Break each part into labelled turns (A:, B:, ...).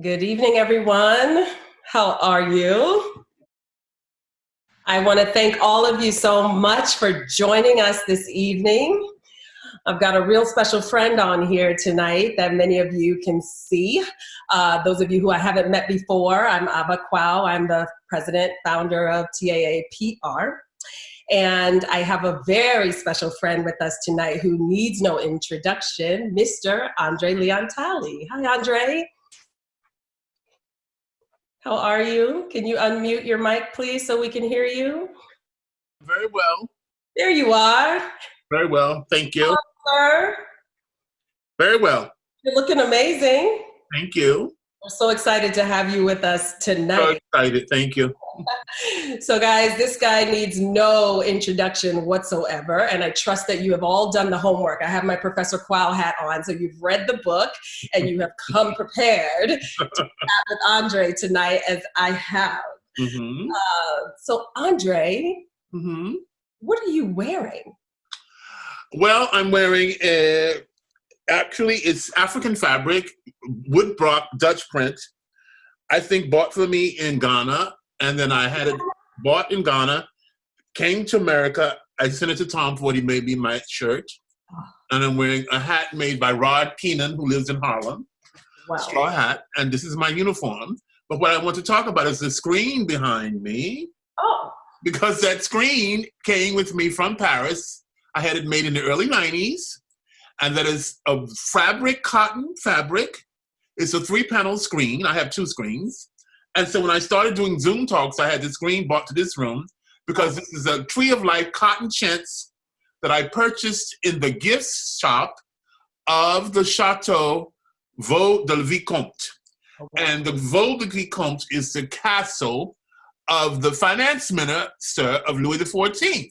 A: Good evening, everyone. How are you? I want to thank all of you so much for joining us this evening. I've got a real special friend on here tonight that many of you can see. Those of you who I haven't met before, I'm Aba Kwao. I'm the president, founder of TAAPR. And I have a very special friend with us tonight who needs no introduction, Mr. ANDRÉ Leon TALLEY. Hi, ANDRÉ. How are you? Can you unmute your mic, please, so we can hear you?
B: Very well.
A: There you are.
B: Very well. Thank you.
A: Hello, sir.
B: Very well.
A: You're looking amazing.
B: Thank you.
A: We're so excited to have you with us
B: So
A: tonight.
B: excited. Thank you.
A: So guys, this guy needs no introduction whatsoever, and I trust that you have all done the homework. I have my Professor Kwao hat on, so you've read the book and you have come prepared to chat with ANDRÉ tonight, as I have.
B: Mm-hmm.
A: So ANDRÉ,
B: Mm-hmm.
A: what are you wearing?
B: Well, I'm wearing actually it's African fabric, wood block, Dutch print. I think bought for me in Ghana, and then I had it bought in Ghana, came to America. I sent it to Tom Ford. He made me my shirt. And I'm wearing a hat made by Rod Keenan, who lives in Harlem.
A: Wow.
B: Straw hat, and this is my uniform. But what I want to talk about is the screen behind me.
A: Oh.
B: Because that screen came with me from Paris. I had it made in the early 90s. And that is a fabric, cotton fabric. It's a 3-panel screen. I have 2 screens. And so when I started doing Zoom talks, I had the screen brought to this room because this is a Tree of Life cotton chintz that I purchased in the gift shop of the Chateau Vaux de Vicomte. And the Vaux de Vicomte is the castle of the finance minister of Louis XIV.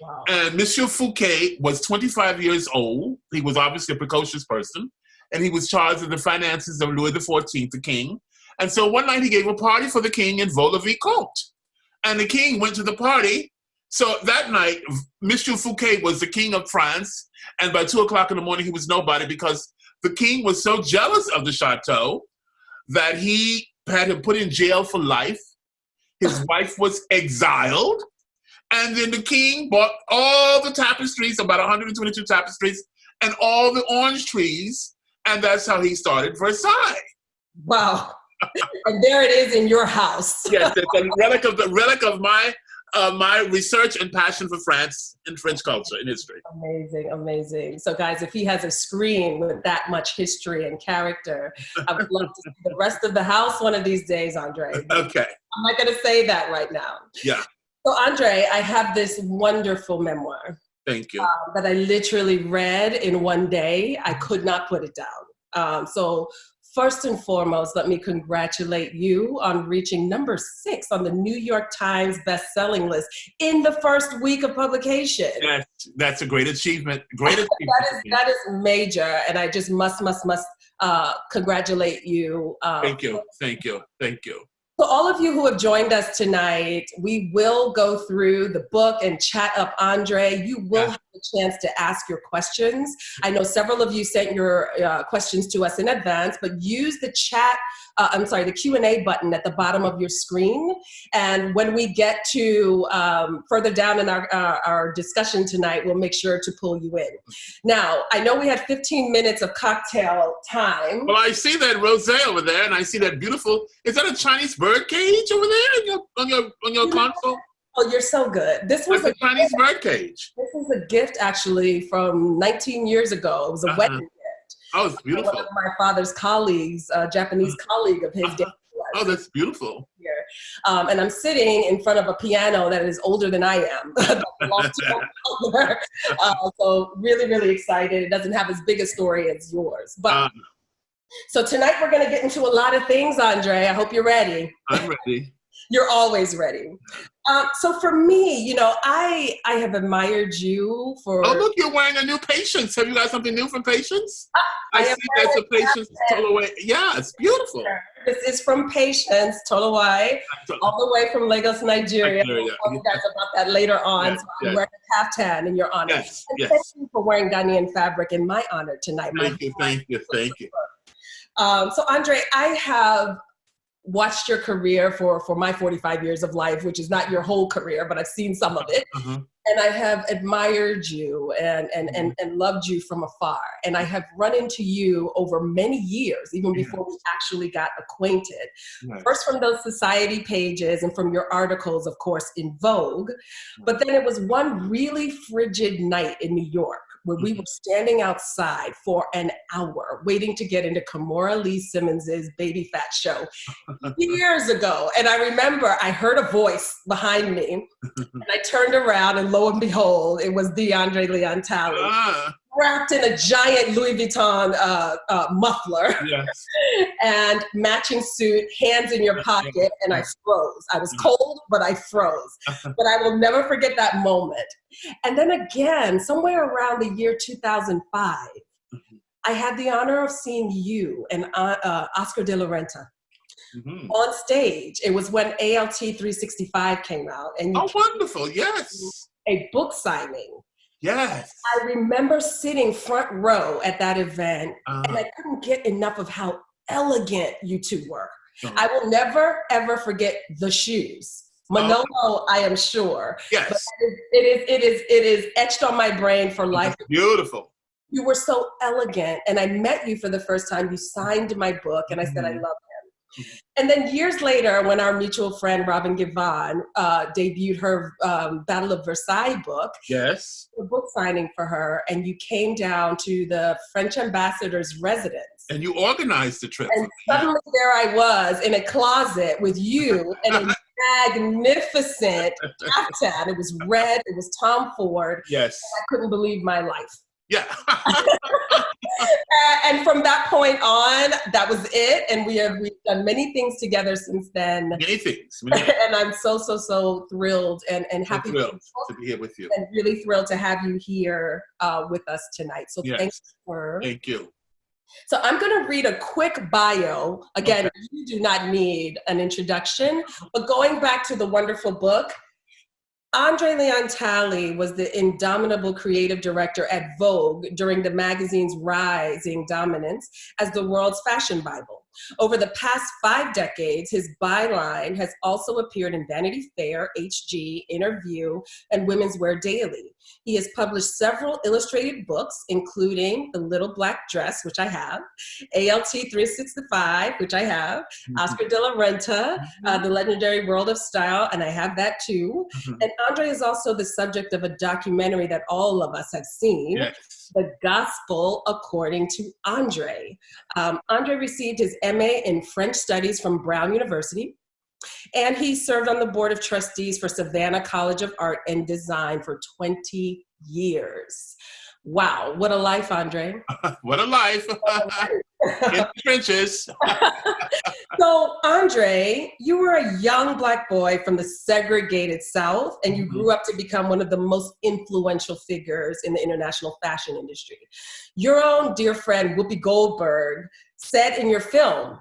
A: Wow.
B: And Monsieur Fouquet was 25 years old. He was obviously a precocious person. And he was charged with the finances of Louis XIV, the king. And so one night he gave a party for the king in Vaux de Vicomte. And the king went to the party. So that night, Monsieur Fouquet was the king of France. And by 2 o'clock in the morning, he was nobody because the king was so jealous of the chateau that he had him put in jail for life. His wife was exiled. And then the king bought all the tapestries, about 122 tapestries, and all the orange trees. And that's how he started Versailles.
A: Wow. And there it is in your house.
B: Yes, it's a relic of my research and passion for France and French culture and history.
A: Amazing, amazing. So guys, if he has a screen with that much history and character, I would love to see the rest of the house one of these days, ANDRÉ.
B: Okay.
A: I'm not going to say that right now.
B: Yeah.
A: So ANDRÉ, I have this wonderful memoir.
B: Thank you.
A: That I literally read in one day. I could not put it down. So first and foremost, let me congratulate you on reaching number 6 on the New York Times best-selling list in the first week of publication.
B: That's a great achievement. Great achievement.
A: that is major, and I just must congratulate you.
B: Thank you. Thank you. Thank you.
A: So all of you who have joined us tonight, we will go through the book and chat up ANDRÉ. You will have a chance to ask your questions. I know several of you sent your questions to us in advance, but use the the Q&A button at the bottom of your screen. And when we get to further down in our discussion tonight, we'll make sure to pull you in. Now, I know we had 15 minutes of cocktail time.
B: Well, I see that rosé over there, and I see that beautiful, is that a Chinese bird cage over there on your console?
A: Oh, you're so good. This was
B: a Chinese bird cage.
A: This was a gift actually from 19 years ago. It was a wedding gift.
B: Oh, it's beautiful.
A: One of my father's colleagues, a Japanese colleague of his.
B: Oh, that's beautiful.
A: Here. And I'm sitting in front of a piano that is older than I am. So really, really excited. It doesn't have as big a story as yours. But so tonight we're going to get into a lot of things, ANDRÉ. I hope you're ready.
B: I'm ready.
A: You're always ready. So for me, you know, I have admired you for...
B: Oh, look, you're wearing a new Patience. Have you got something new from Patience? I see that's a Patience Tolaway. Yeah, it's beautiful.
A: This is from Patience Tolaway, all the way from Lagos, Nigeria. I'll tell you guys about that later on.
B: Yes,
A: so I'm wearing a kaftan in your honor.
B: Yes,
A: and thank you for wearing Ghanaian fabric in my honor tonight.
B: Thank you.
A: So Andre, I have watched your career for my 45 years of life, which is not your whole career, but I've seen some of it.
B: Uh-huh.
A: And I have admired you and loved you from afar. And I have run into you over many years, even before we actually got acquainted.
B: Yes.
A: First from those society pages and from your articles, of course, in Vogue. But then it was one really frigid night in New York where we were standing outside for an hour waiting to get into Kimora Lee Simmons's Baby Fat show years ago. And I remember I heard a voice behind me and I turned around and lo and behold, it was DeAndre Leon Talley, wrapped in a giant Louis Vuitton muffler,
B: Yes.
A: and matching suit, hands in your pocket, and I froze. I was cold, but I froze. But I will never forget that moment. And then again, somewhere around the year 2005, I had the honor of seeing you and Oscar de la Renta on stage. It was when ALT 365 came out. And you
B: wonderful, yes.
A: A book signing.
B: Yes.
A: I remember sitting front row at that event, and I couldn't get enough of how elegant you two were. I will never, ever forget the shoes. Manolo, I am sure.
B: Yes.
A: But it is etched on my brain for life.
B: Beautiful.
A: You were so elegant, and I met you for the first time. You signed my book, and I said, I love him. And then years later, when our mutual friend Robin Givon debuted her Battle of Versailles book,
B: yes,
A: a book signing for her, and you came down to the French ambassador's residence.
B: And you organized the trip.
A: And suddenly there I was in a closet with you and a magnificent kaftan. It was red, it was Tom Ford.
B: Yes.
A: I couldn't believe my life.
B: Yeah.
A: And from that point on, that was it. And we've done many things together since then.
B: Many things.
A: And I'm so thrilled and happy
B: to be here with you.
A: And really thrilled to have you here with us tonight. So
B: Thank you.
A: So I'm going to read a quick bio. Again, you do not need an introduction, but going back to the wonderful book, ANDRÉ Leon Talley was the indomitable creative director at Vogue during the magazine's rising dominance as the world's fashion Bible. Over the past 5 decades, his byline has also appeared in Vanity Fair, HG, Interview, and Women's Wear Daily. He has published several illustrated books, including The Little Black Dress, which I have, ALT 365, which I have, Oscar de la Renta, The Legendary World of Style, and I have that too. And Andre is also the subject of a documentary that all of us have seen, The Gospel According to Andre. Andre received his MA in French Studies from Brown University, and he served on the board of trustees for Savannah College of Art and Design for 20 years. Wow, what a life, Andre.
B: What a life. In the trenches.
A: So, Andre, you were a young Black boy from the segregated South, and you grew up to become one of the most influential figures in the international fashion industry. Your own dear friend, Whoopi Goldberg, said in your film,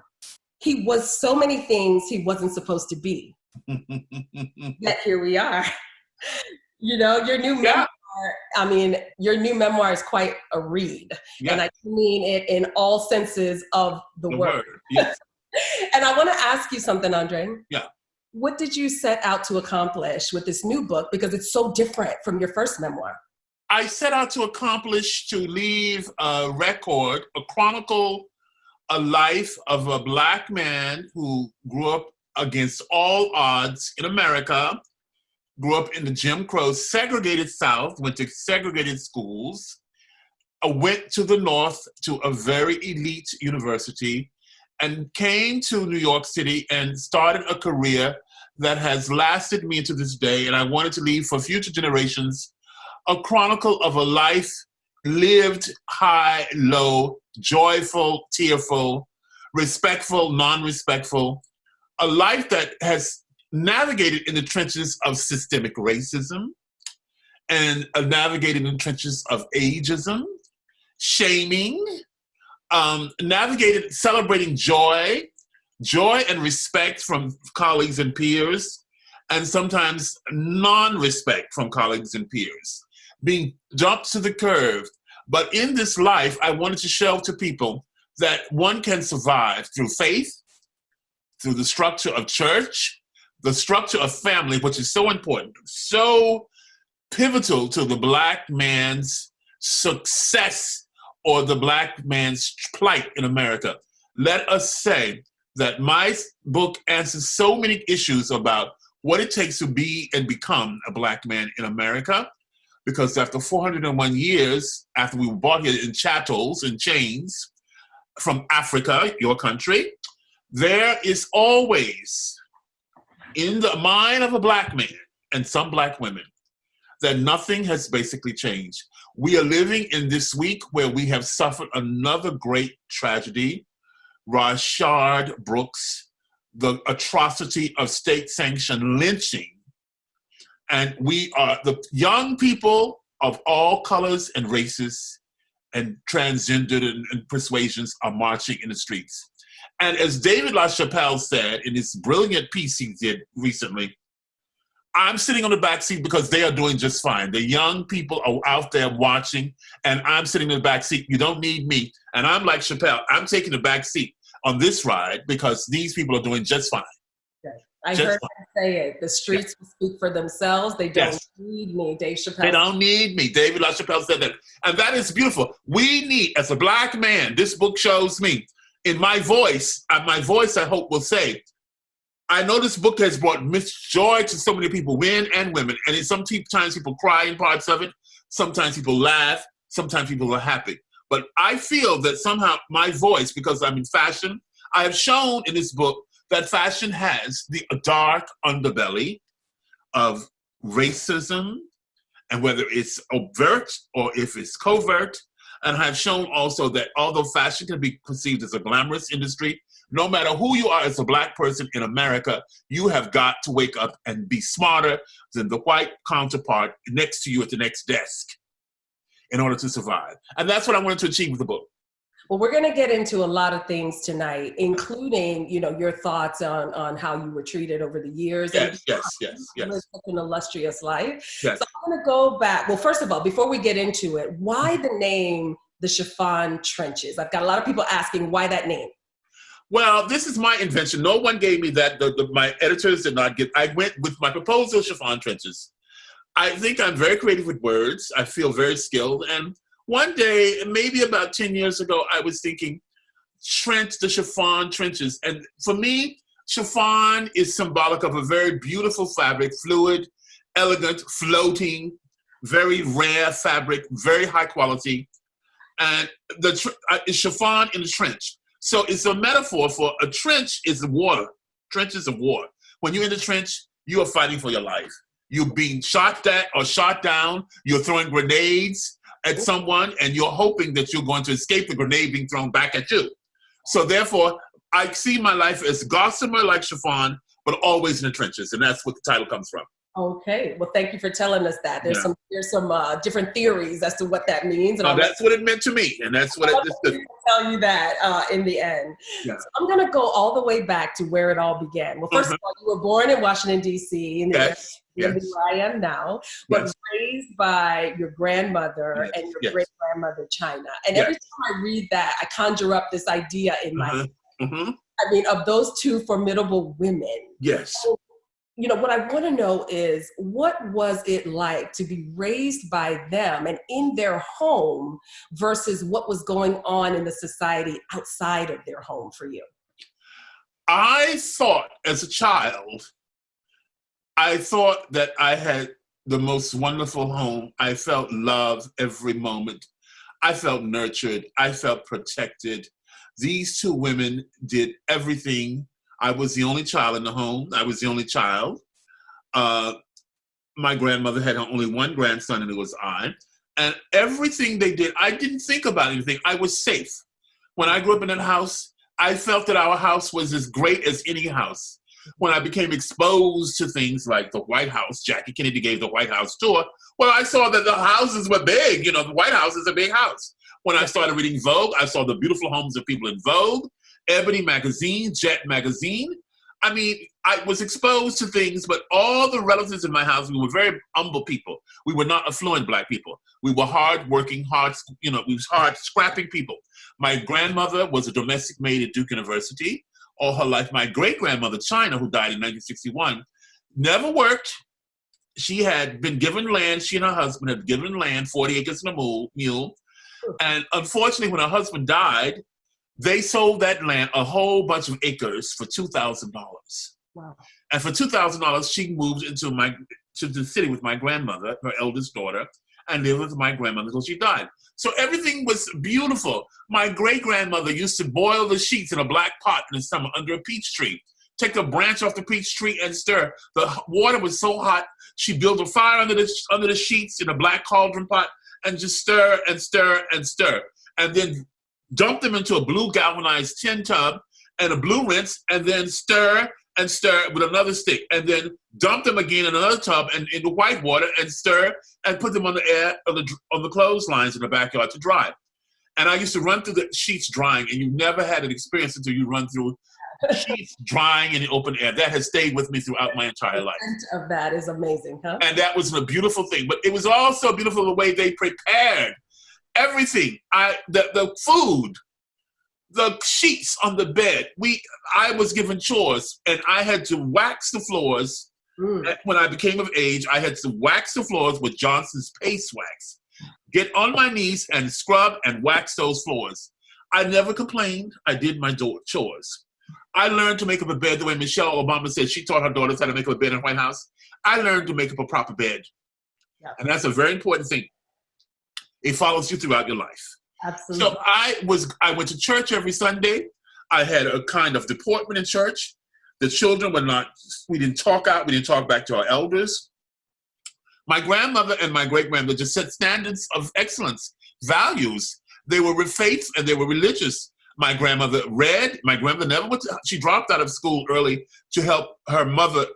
A: he was so many things he wasn't supposed to be. Yet here we are. You know, your new memoir, I mean, your new memoir is quite a read. And I mean it in all senses of the word.
B: Yes.
A: And I want to ask you something, Andre.
B: Yeah.
A: What did you set out to accomplish with this new book? Because it's so different from your first memoir.
B: I set out to leave a record, a chronicle, a life of a Black man who grew up against all odds in America, grew up in the Jim Crow segregated South, went to segregated schools, went to the North to a very elite university, and came to New York City and started a career that has lasted me to this day. And I wanted to leave for future generations a chronicle of a life lived high, low, joyful, tearful, respectful, non-respectful, a life that has navigated in the trenches of systemic racism and navigated in the trenches of ageism, shaming, navigated celebrating joy and respect from colleagues and peers, and sometimes non-respect from colleagues and peers, being jumped to the curve. But in this life, I wanted to show to people that one can survive through faith, through the structure of church, the structure of family, which is so important, so pivotal to the Black man's success or the Black man's plight in America. Let us say that my book answers so many issues about what it takes to be and become a Black man in America, because after 401 years, after we were brought here in chattels and chains from Africa, your country, there is always in the mind of a Black man and some Black women that nothing has basically changed. We are living in this week where we have suffered another great tragedy, Rayshard Brooks, the atrocity of state-sanctioned lynching. And we are, the young people of all colors and races and transgendered and persuasions are marching in the streets. And as David LaChapelle said in his brilliant piece he did recently, I'm sitting on the back seat because they are doing just fine. The young people are out there watching, and I'm sitting in the back seat. You don't need me. And I'm like Chappelle, I'm taking the back seat on this ride because these people are doing just fine.
A: Okay. I heard him say it. The streets will speak for themselves. They don't need me, Dave Chappelle.
B: They don't need me. David LaChapelle said that. And that is beautiful. We need, as a Black man, this book shows me, in my voice, I hope will say, I know this book has brought joy to so many people, men and women, and sometimes people cry in parts of it, sometimes people laugh, sometimes people are happy. But I feel that somehow my voice, because I'm in fashion, I have shown in this book that fashion has the dark underbelly of racism, and whether it's overt or if it's covert. And I've shown also that although fashion can be perceived as a glamorous industry, no matter who you are as a Black person in America, you have got to wake up and be smarter than the white counterpart next to you at the next desk in order to survive. And that's what I wanted to achieve with the book.
A: Well, we're going to get into a lot of things tonight, including, you know, your thoughts on how you were treated over the years.
B: Yes.
A: Such an illustrious life.
B: Yes.
A: So I'm going to go back. Well, first of all, before we get into it, why the name, the Chiffon Trenches? I've got a lot of people asking why that name.
B: Well, this is my invention. No one gave me that. My editors did not get. I went with my proposal, Chiffon Trenches. I think I'm very creative with words. I feel very skilled. And one day, maybe about 10 years ago, I was thinking, the chiffon trenches. And for me, chiffon is symbolic of a very beautiful fabric, fluid, elegant, floating, very rare fabric, very high quality. And it's chiffon in the trench. So it's a metaphor for a trench is water. Trenches of war. When you're in the trench, you are fighting for your life. You're being shot at or shot down. You're throwing grenades at someone, and you're hoping that you're going to escape the grenade being thrown back at you. So therefore, I see my life as gossamer like chiffon, but always in the trenches, and that's what the title comes from.
A: Okay, well, thank you for telling us that. There's some different theories as to what that means. And
B: that's what it meant to me, and that's what
A: it tell you that in the end.
B: Yeah.
A: So I'm going to go all the way back to where it all began. Well, first of all, you were born in Washington, D.C., and where I am now, but raised by your grandmother and your great-grandmother, China. And every time I read that, I conjure up this idea in my head. I mean, of those two formidable women.
B: Yes.
A: So, you know, what I want to know is, what was it like to be raised by them and in their home versus what was going on in the society outside of their home for you?
B: I thought as a child, I thought that I had the most wonderful home. I felt love every moment. I felt nurtured. I felt protected. These two women did everything. I was the only child in the home. I was the only child. My grandmother had only one grandson, and it was I. And everything they did, I didn't think about anything. I was safe. When I grew up in that house, I felt that our house was as great as any house. When I became exposed to things like the White House, Jackie Kennedy gave the White House tour, well, I saw that the houses were big. You know, the White House is a big house. When I started reading Vogue, I saw the beautiful homes of people in Vogue, Ebony magazine, Jet magazine. I mean, I was exposed to things, but all the relatives in my house, we were very humble people. We were not affluent Black people. We were hard-working, we were hard, scrapping people. My grandmother was a domestic maid at Duke University all her life. My great-grandmother, China, who died in 1961, never worked. She had been given land. She and her husband had given land, 40 acres and a mule. And unfortunately, when her husband died, they sold that land, a whole bunch of acres, for $2,000.
A: Wow.
B: And for $2,000, she moved to the city with my grandmother, her eldest daughter, and lived with my grandmother until she died. So everything was beautiful. My great-grandmother used to boil the sheets in a black pot in the summer under a peach tree. Take a branch off the peach tree and stir. The water was so hot, she built a fire under the sheets in a black cauldron pot and just stir and stir and stir. And then dump them into a blue galvanized tin tub and a blue rinse, and then stir and stir with another stick, and then dump them again in another tub and into white water and stir and put them on the clotheslines in the backyard to dry. And I used to run through the sheets drying, and you never had an experience until you run through sheets drying in the open air. That has stayed with me throughout my entire life.
A: The of that is amazing, huh?
B: And that was a beautiful thing. But it was also beautiful the way they prepared everything. The food, the sheets on the bed. I was given chores, and I had to wax the floors. When I became of age, I had to wax the floors with Johnson's paste wax. Get on my knees and scrub and wax those floors. I never complained. I did my chores. I learned to make up a bed the way Michelle Obama said she taught her daughters how to make up a bed in the White House. I learned to make up a proper bed. Yeah. And that's a very important thing. It follows you throughout your life.
A: Absolutely.
B: So I went to church every Sunday. I had a kind of deportment in church. The children we didn't talk out. We didn't talk back to our elders. My grandmother and my great-grandmother just set standards of excellence, values. They were faith and they were religious. My grandmother read. My grandmother never she dropped out of school early to help her grandmother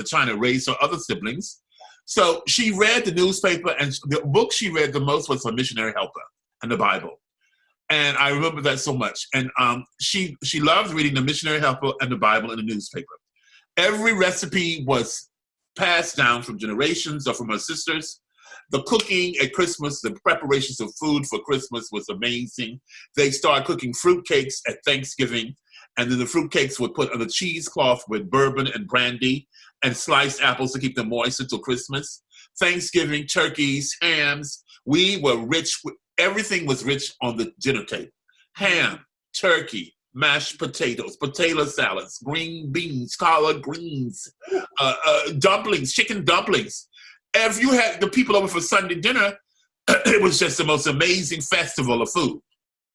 B: China, raise her other siblings. So she read the newspaper, and the book she read the most was The Missionary Helper and the Bible. And I remember that so much. And she loved reading The Missionary Helper and the Bible in the newspaper. Every recipe was passed down from generations or from her sisters. The cooking at Christmas, the preparations of food for Christmas was amazing. They started cooking fruitcakes at Thanksgiving, and then the fruitcakes were put on a cheesecloth with bourbon and brandy and sliced apples to keep them moist until Christmas. Thanksgiving, turkeys, hams. We were rich. Everything was rich on the dinner table. Ham, turkey, mashed potatoes, potato salads, green beans, collard greens, dumplings, chicken dumplings. If you had the people over for Sunday dinner, it was just the most amazing festival of food.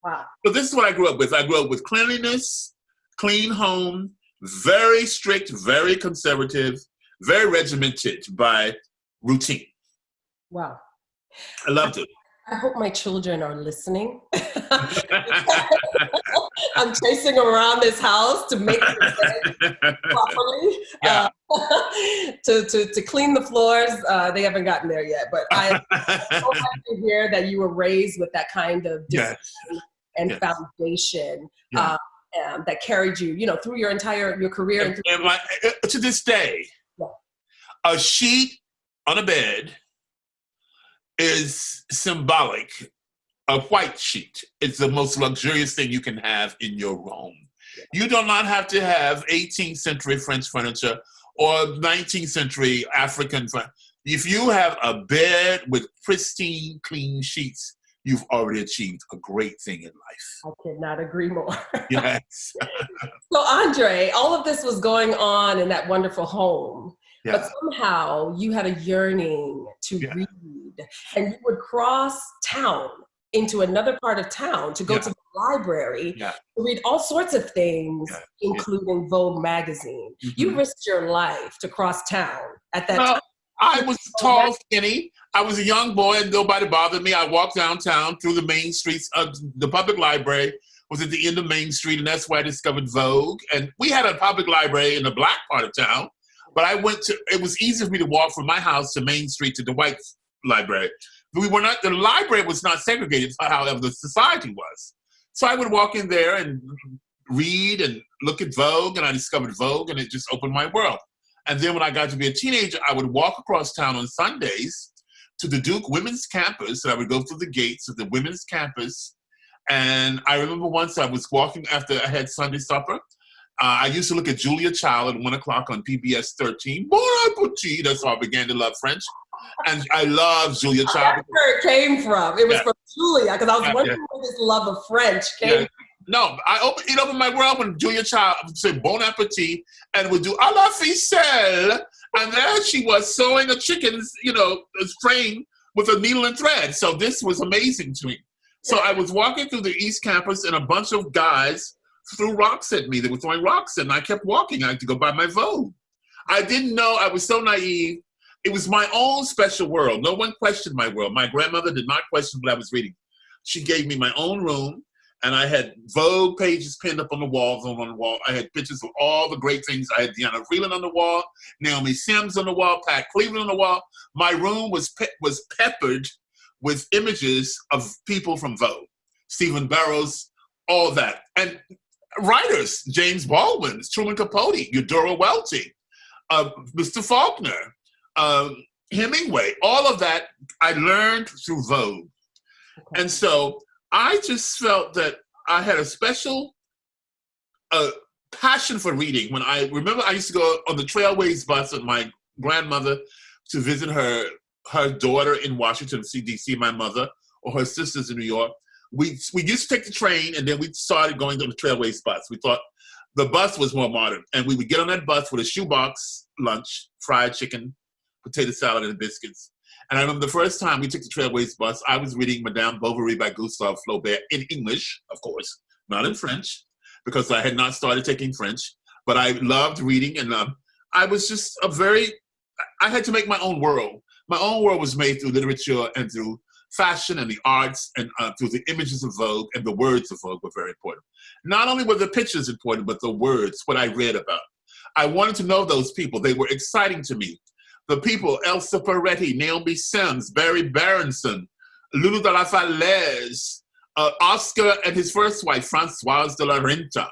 A: Wow.
B: So this is what I grew up with. I grew up with cleanliness, clean home, very strict, very conservative, very regimented by routine.
A: Wow.
B: I loved it.
A: I hope my children are listening. I'm chasing around this house to make it properly,
B: yeah.
A: to clean the floors. They haven't gotten there yet, but I'm so happy to hear that you were raised with that kind of discipline and foundation that carried you, through your career.
B: To this day, a sheet on a bed is symbolic. A white sheet is the most luxurious thing you can have in your home. You do not have to have 18th century French furniture or 19th century African furniture. If you have a bed with pristine, clean sheets, you've already achieved a great thing in life.
A: I could not agree more.
B: Yes.
A: So Andre, all of this was going on in that wonderful home, but somehow you had a yearning to read, and you would cross town into another part of town to go to the library to read all sorts of things, including Vogue magazine. Mm-hmm. You risked your life to cross town at that time.
B: I was tall, skinny. I was a young boy and nobody bothered me. I walked downtown through the main streets. The public library was at the end of Main Street, and that's where I discovered Vogue. And we had a public library in the black part of town, but it was easy for me to walk from my house to Main Street to the white library. The library was not segregated, however, the society was. So I would walk in there and read and look at Vogue, and I discovered Vogue, and it just opened my world. And then when I got to be a teenager, I would walk across town on Sundays to the Duke Women's Campus, and I would go through the gates of the women's campus. And I remember once I was walking after I had Sunday supper. I used to look at Julia Child at 1 o'clock on PBS 13. Bon appetit. That's how I began to love French. And I love Julia Child.
A: That's where it came from. It was from Julia, because I was wondering where this love of French came from.
B: No, it opened my world when Julia Child would say bon appetit and would do a la ficelle. And there she was sewing a chicken's, a frame with a needle and thread. So this was amazing to me. So I was walking through the East Campus, and a bunch of guys threw rocks at me. They were throwing rocks, and I kept walking. I had to go buy my Vogue. I didn't know. I was so naive. It was my own special world. No one questioned my world. My grandmother did not question what I was reading. She gave me my own room, and I had Vogue pages pinned up on the walls. On the wall, I had pictures of all the great things. I had Deanna Vreeland on the wall, Naomi Sims on the wall, Pat Cleveland on the wall. My room was peppered with images of people from Vogue, Stephen Barrows, all that. And writers, James Baldwin, Truman Capote, Eudora Welty, Mr. Faulkner, Hemingway, all of that I learned through Vogue. And so I just felt that I had a special passion for reading. When I remember I used to go on the Trailways bus with my grandmother to visit her daughter in Washington, D.C., my mother, or her sisters in New York. We used to take the train, and then we started going on the Trailways bus. We thought the bus was more modern, and we would get on that bus with a shoebox lunch, fried chicken, potato salad, and biscuits. And I remember the first time we took the Trailways bus, I was reading Madame Bovary by Gustave Flaubert in English, of course, not in French, because I had not started taking French. But I loved reading, and I was just I had to make my own world. My own world was made through literature and through fashion and the arts and through the images of Vogue, and the words of Vogue were very important. Not only were the pictures important, but the words, what I read about. I wanted to know those people. They were exciting to me. The people, Elsa Peretti, Naomi Sims, Barry Berenson, Lulu de la Falaise, Oscar and his first wife, Françoise de la Renta.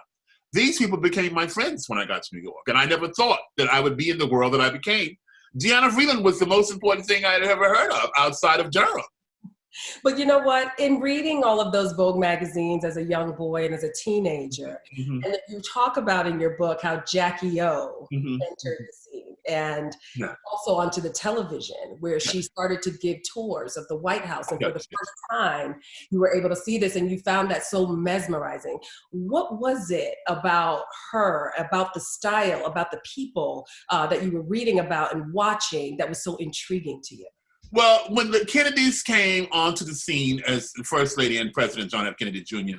B: These people became my friends when I got to New York, and I never thought that I would be in the world that I became. Deanna Vreeland was the most important thing I had ever heard of outside of Durham.
A: But you know what? In reading all of those Vogue magazines as a young boy and as a teenager, and you talk about in your book how Jackie O entered the scene, and also onto the television where she started to give tours of the White House. And for the first time, you were able to see this, and you found that so mesmerizing. What was it about her, about the style, about the people that you were reading about and watching that was so intriguing to you?
B: Well, when the Kennedys came onto the scene as the First Lady and President John F. Kennedy Jr.,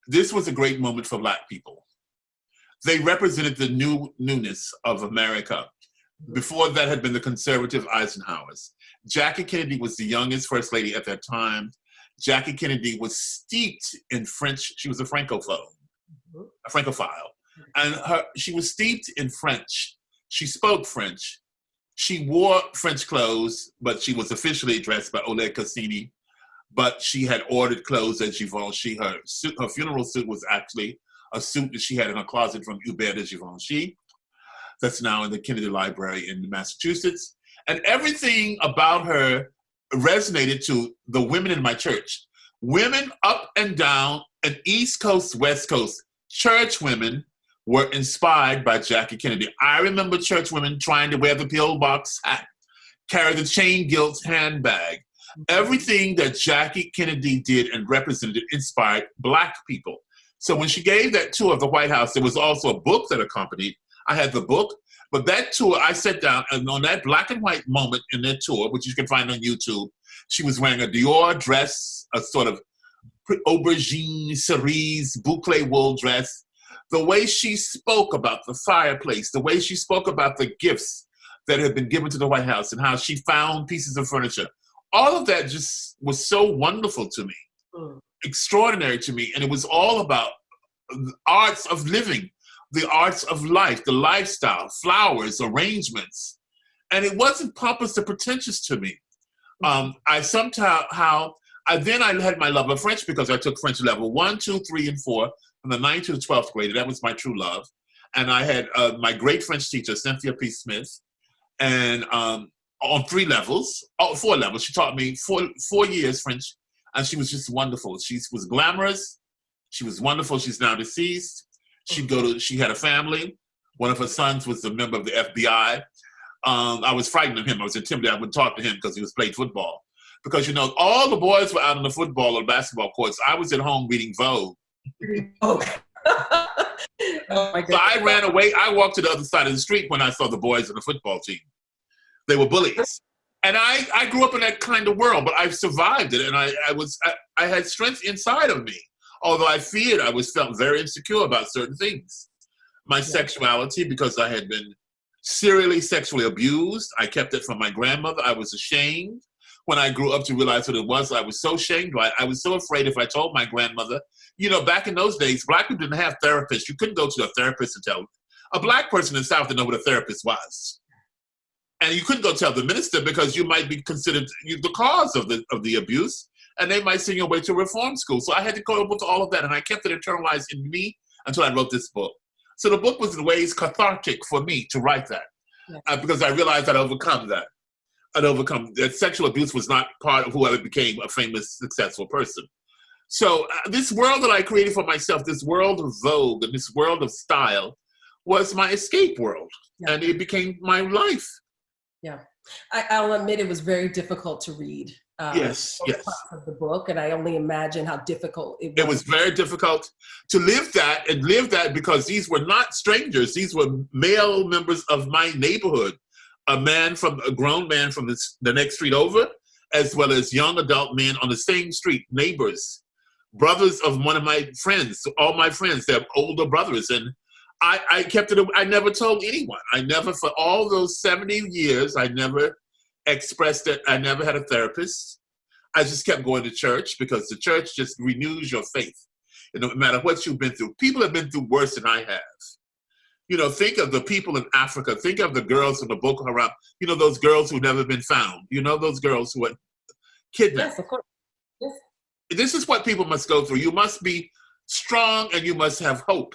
B: this was a great moment for Black people. They represented the newness of America. Before that had been the conservative Eisenhowers. Jackie Kennedy was the youngest First Lady at that time. Jackie Kennedy was steeped in French. She was a Francophile. And she was steeped in French. She spoke French. She wore French clothes, but she was officially dressed by Oleg Cassini. But she had ordered clothes at Givenchy. Her funeral suit was actually a suit that she had in her closet from Hubert de Givenchy. That's now in the Kennedy Library in Massachusetts. And everything about her resonated to the women in my church. Women up and down, and East Coast, West Coast, church women were inspired by Jackie Kennedy. I remember church women trying to wear the pillbox hat, carry the chain gilt handbag. Everything that Jackie Kennedy did and represented inspired Black people. So when she gave that tour of the White House, there was also a book that accompanied. I had the book, but that tour, I sat down, and on that black and white moment in that tour, which you can find on YouTube, she was wearing a Dior dress, a sort of aubergine cerise boucle wool dress. The way she spoke about the fireplace, the way she spoke about the gifts that had been given to the White House and how she found pieces of furniture, all of that just was so wonderful to me, extraordinary to me. And it was all about the arts of living, the arts of life, the lifestyle, flowers, arrangements. And it wasn't pompous or pretentious to me. I had my love of French because I took French level 1, 2, 3, and 4 from the 9th to the 12th grade. That was my true love. And I had my great French teacher, Cynthia P. Smith, and on 4 levels. She taught me 4 years French, and she was just wonderful. She was glamorous. She was wonderful. She's now deceased. She had a family. One of her sons was a member of the FBI. I was frightened of him. I was intimidated. I wouldn't talk to him because he was playing football. Because, all the boys were out on the football or basketball courts. I was at home reading Vogue.
A: Oh, my God.
B: So I ran away. I walked to the other side of the street when I saw the boys on the football team. They were bullies. And I grew up in that kind of world, but I survived it. And I had strength inside of me. Although I feared, I felt very insecure about certain things. My sexuality, because I had been serially sexually abused. I kept it from my grandmother. I was ashamed. When I grew up to realize what it was, I was so ashamed. I was so afraid if I told my grandmother. Back in those days, Black people didn't have therapists. You couldn't go to a therapist and tell. A Black person in the South didn't know what a therapist was. And you couldn't go tell the minister because you might be considered the cause of the abuse, and they might send you away to reform school. So I had to go with all of that, and I kept it internalized in me until I wrote this book. So the book was in ways cathartic for me to write that, because I realized I'd overcome that. That sexual abuse was not part of who I became a famous, successful person. So this world that I created for myself, this world of Vogue and this world of style, was my escape world, and it became my life.
A: Yeah, I'll admit it was very difficult to read.
B: Yes.
A: Of the book, and I only imagine how difficult it was.
B: It was very difficult to live that because these were not strangers. These were male members of my neighborhood. A grown man from the next street over, as well as young adult men on the same street, neighbors, brothers of one of my friends. All my friends, they're older brothers, and I kept it. I never told anyone. For all those 70 years, I never expressed it. I never had a therapist. I just kept going to church because the church just renews your faith. No matter what you've been through. People have been through worse than I have. Think of the people in Africa. Think of the girls in the Boko Haram. Those girls who've never been found. Those girls who were kidnapped.
A: Yes, of course. Yes.
B: This is what people must go through. You must be strong and you must have hope.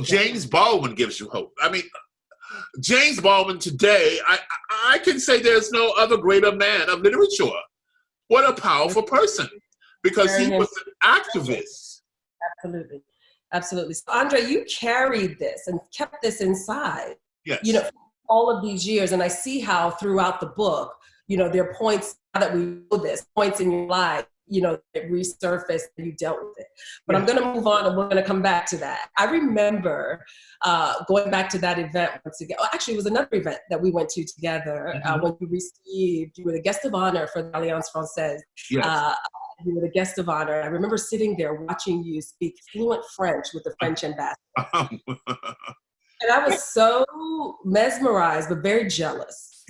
B: James Baldwin gives you hope. I mean, James Baldwin today, I can say there's no other greater man of literature. What a powerful person, because he was an activist.
A: Absolutely. So Andre, you carried this and kept this inside,
B: yes.
A: All of these years. And I see how throughout the book, there are points that we know this, points in your life, that resurfaced and you dealt with it. But I'm going to move on and we're going to come back to that. I remember going back to that event once again. Actually, it was another event that we went to together when you were the guest of honor for the Alliance Française.
B: Yes.
A: You were the guest of honor. I remember sitting there watching you speak fluent French with the French ambassador. And I was so mesmerized, but very jealous.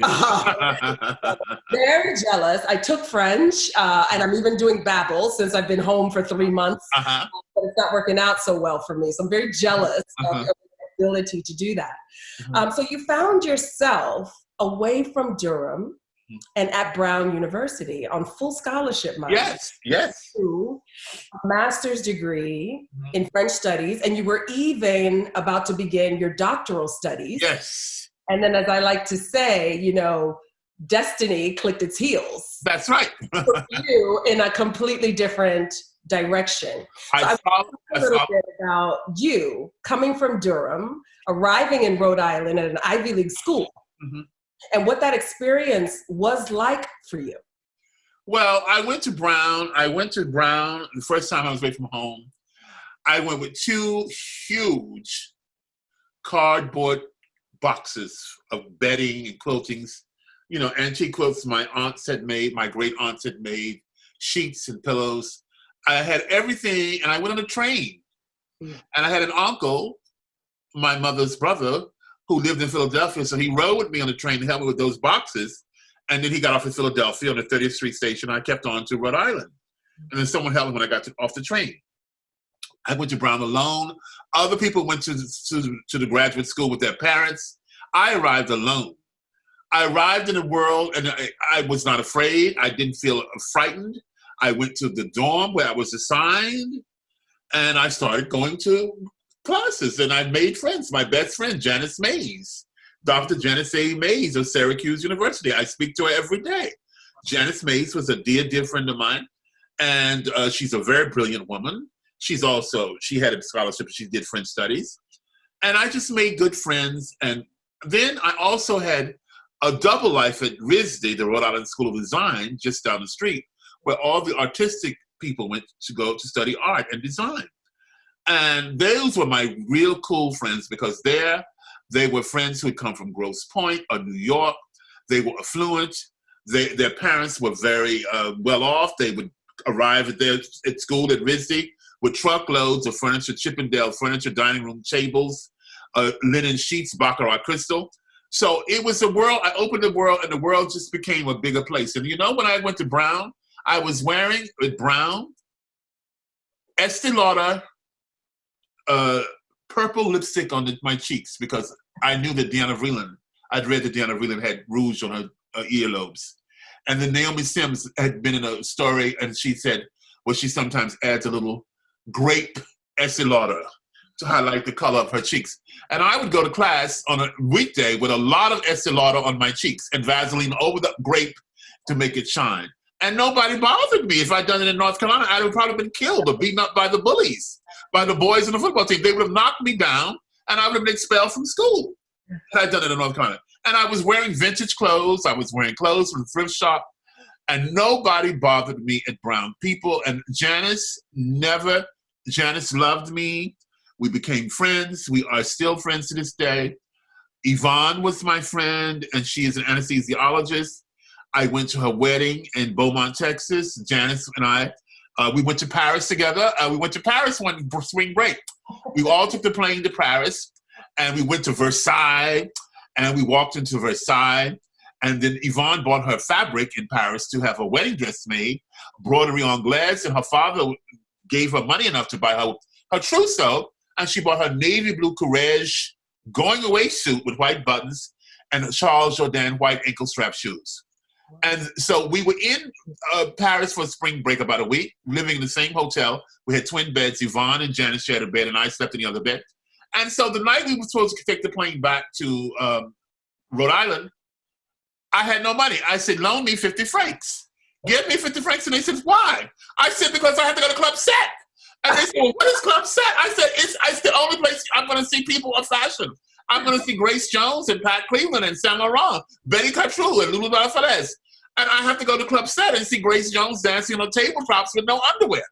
A: Very jealous. I took French, and I'm even doing Babbel since I've been home for 3 months. But it's not working out so well for me. So I'm very jealous of your ability to do that. So you found yourself away from Durham and at Brown University on full scholarship, mind.
B: Yes.
A: To a master's degree in French studies, and you were even about to begin your doctoral studies.
B: Yes.
A: And then, as I like to say, destiny clicked its heels.
B: That's right.
A: For you in a completely different direction. I want to talk a little bit about you coming from Durham, arriving in Rhode Island at an Ivy League school, and what that experience was like for you.
B: Well, I went to Brown. The first time I was away from home. I went with 2 huge cardboard boxes of bedding and quiltings, antique quilts my great aunts had made, sheets and pillows. I had everything, and I went on a train. And I had an uncle, my mother's brother, who lived in Philadelphia, so he rode with me on the train to help me with those boxes. And then he got off in Philadelphia on the 30th Street station. I kept on to Rhode Island. And then someone helped me when I got off the train. I went to Brown alone. Other people went to the graduate school with their parents. I arrived alone. I arrived in the world, and I was not afraid. I didn't feel frightened. I went to the dorm where I was assigned, And I started going to classes, and I made friends. My best friend, Janice Mays, Dr. Janice A. Mays of Syracuse University. I speak to her every day. Janice Mays was a dear friend of mine, and she's a very brilliant woman. She had a scholarship, she did French studies. And I just made good friends. And then I also had a double life at RISD, the Rhode Island School of Design, just down the street, where all the artistic people went to go to study art and design. And those were my real cool friends, because they were friends who had come from Grosse Pointe or New York. They were affluent. Their parents were very well off. They would arrive at school at RISD with truckloads of furniture, Chippendale furniture, dining room tables, linen sheets, Baccarat crystal. So it was a world. I opened the world, and the world just became a bigger place. And when I went to Brown, I was wearing at Brown Estee Lauder purple lipstick on my cheeks, because I knew that Deanna Vreeland, I'd read that Deanna Vreeland had rouge on her earlobes. And then Naomi Sims had been in a story, and she said, well, she sometimes adds a little grape Estee Lauder to highlight the color of her cheeks. And I would go to class on a weekday with a lot of Estee Lauder on my cheeks and Vaseline over the grape to make it shine. And nobody bothered me. If I'd done it in North Carolina, I would have probably been killed or beaten up by the bullies, by the boys on the football team. They would have knocked me down, and I would have been expelled from school had I done it in North Carolina. And I was wearing vintage clothes. I was wearing clothes from the thrift shop, and nobody bothered me at Brown. People, and Janice loved me. We became friends. We are still friends to this day. Yvonne was my friend, and she is an anesthesiologist. I went to her wedding in Beaumont, Texas. Janice and I, we went to Paris together. We went to Paris one spring break. We all took the plane to Paris, and we went to Versailles, and we walked into Versailles. And then Yvonne bought her fabric in Paris to have a wedding dress made, broderie anglaise, and her father gave her money enough to buy her trousseau, and she bought her navy blue Courrèges going-away suit with white buttons and Charles Jourdain white ankle-strap shoes. And so we were in Paris for spring break about a week, living in the same hotel. We had twin beds. Yvonne and Janice shared a bed, and I slept in the other bed. And so the night we were supposed to take the plane back to Rhode Island, I had no money. I said, loan me 50 francs. Give me 50 francs. And they said, why? I said, because I have to go to Club Set. And they said, well, what is Club Set? I said, it's the only place I'm going to see people of fashion. I'm going to see Grace Jones and Pat Cleveland and Saint Laurent, Betty Catrou and Lulu Barthelez. And I have to go to Club Set and see Grace Jones dancing on tabletops with no underwear.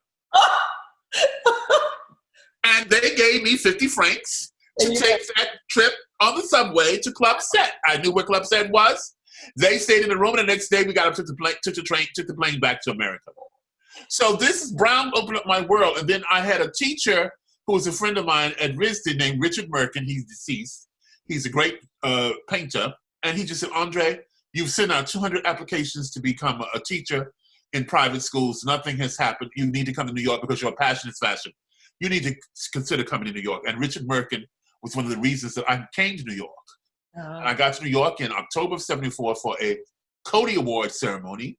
B: And they gave me 50 francs to take that trip on the subway to Club Set. I knew where Club Set was. They stayed in the room, and the next day we got up, took the plane back to America. So Brown opened up my world. And then I had a teacher who was a friend of mine at RISD named Richard Merkin. He's deceased. He's a great painter. And he just said, Andre, you've sent out 200 applications to become a teacher in private schools. Nothing has happened. You need to come to New York because your passion is fashion. You need to consider coming to New York. And Richard Merkin was one of the reasons that I came to New York. And I got to New York in October of '74 for a Coty Award ceremony.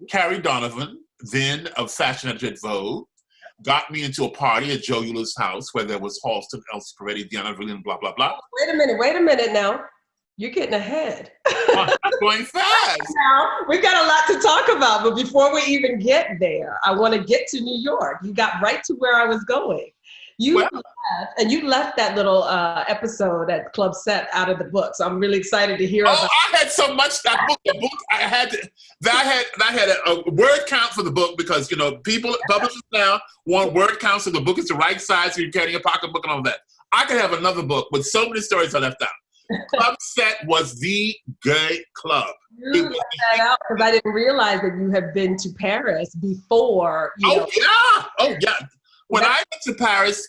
B: Carrie Donovan, then of fashion editor at Vogue, got me into a party at Joe Euler's house where there was Halston, Elsie Peretti, Deanna Vreeland, blah, blah, blah.
A: Wait a minute now. You're getting ahead.
B: I'm going fast.
A: Now, we've got a lot to talk about, but before we even get there, I want to get to New York. You got right to where I was going. You left that little episode at Club Set out of the book, so I'm really excited to hear about.
B: I had so much that book. The book I had a word count for the book because publishers now want word counts so the book is the right size so you carry your pocketbook and all that. I could have another book with so many stories I left out. Club Set was the gay club.
A: You left that out because I didn't realize that you had been to Paris before.
B: Oh yeah. When I went to Paris,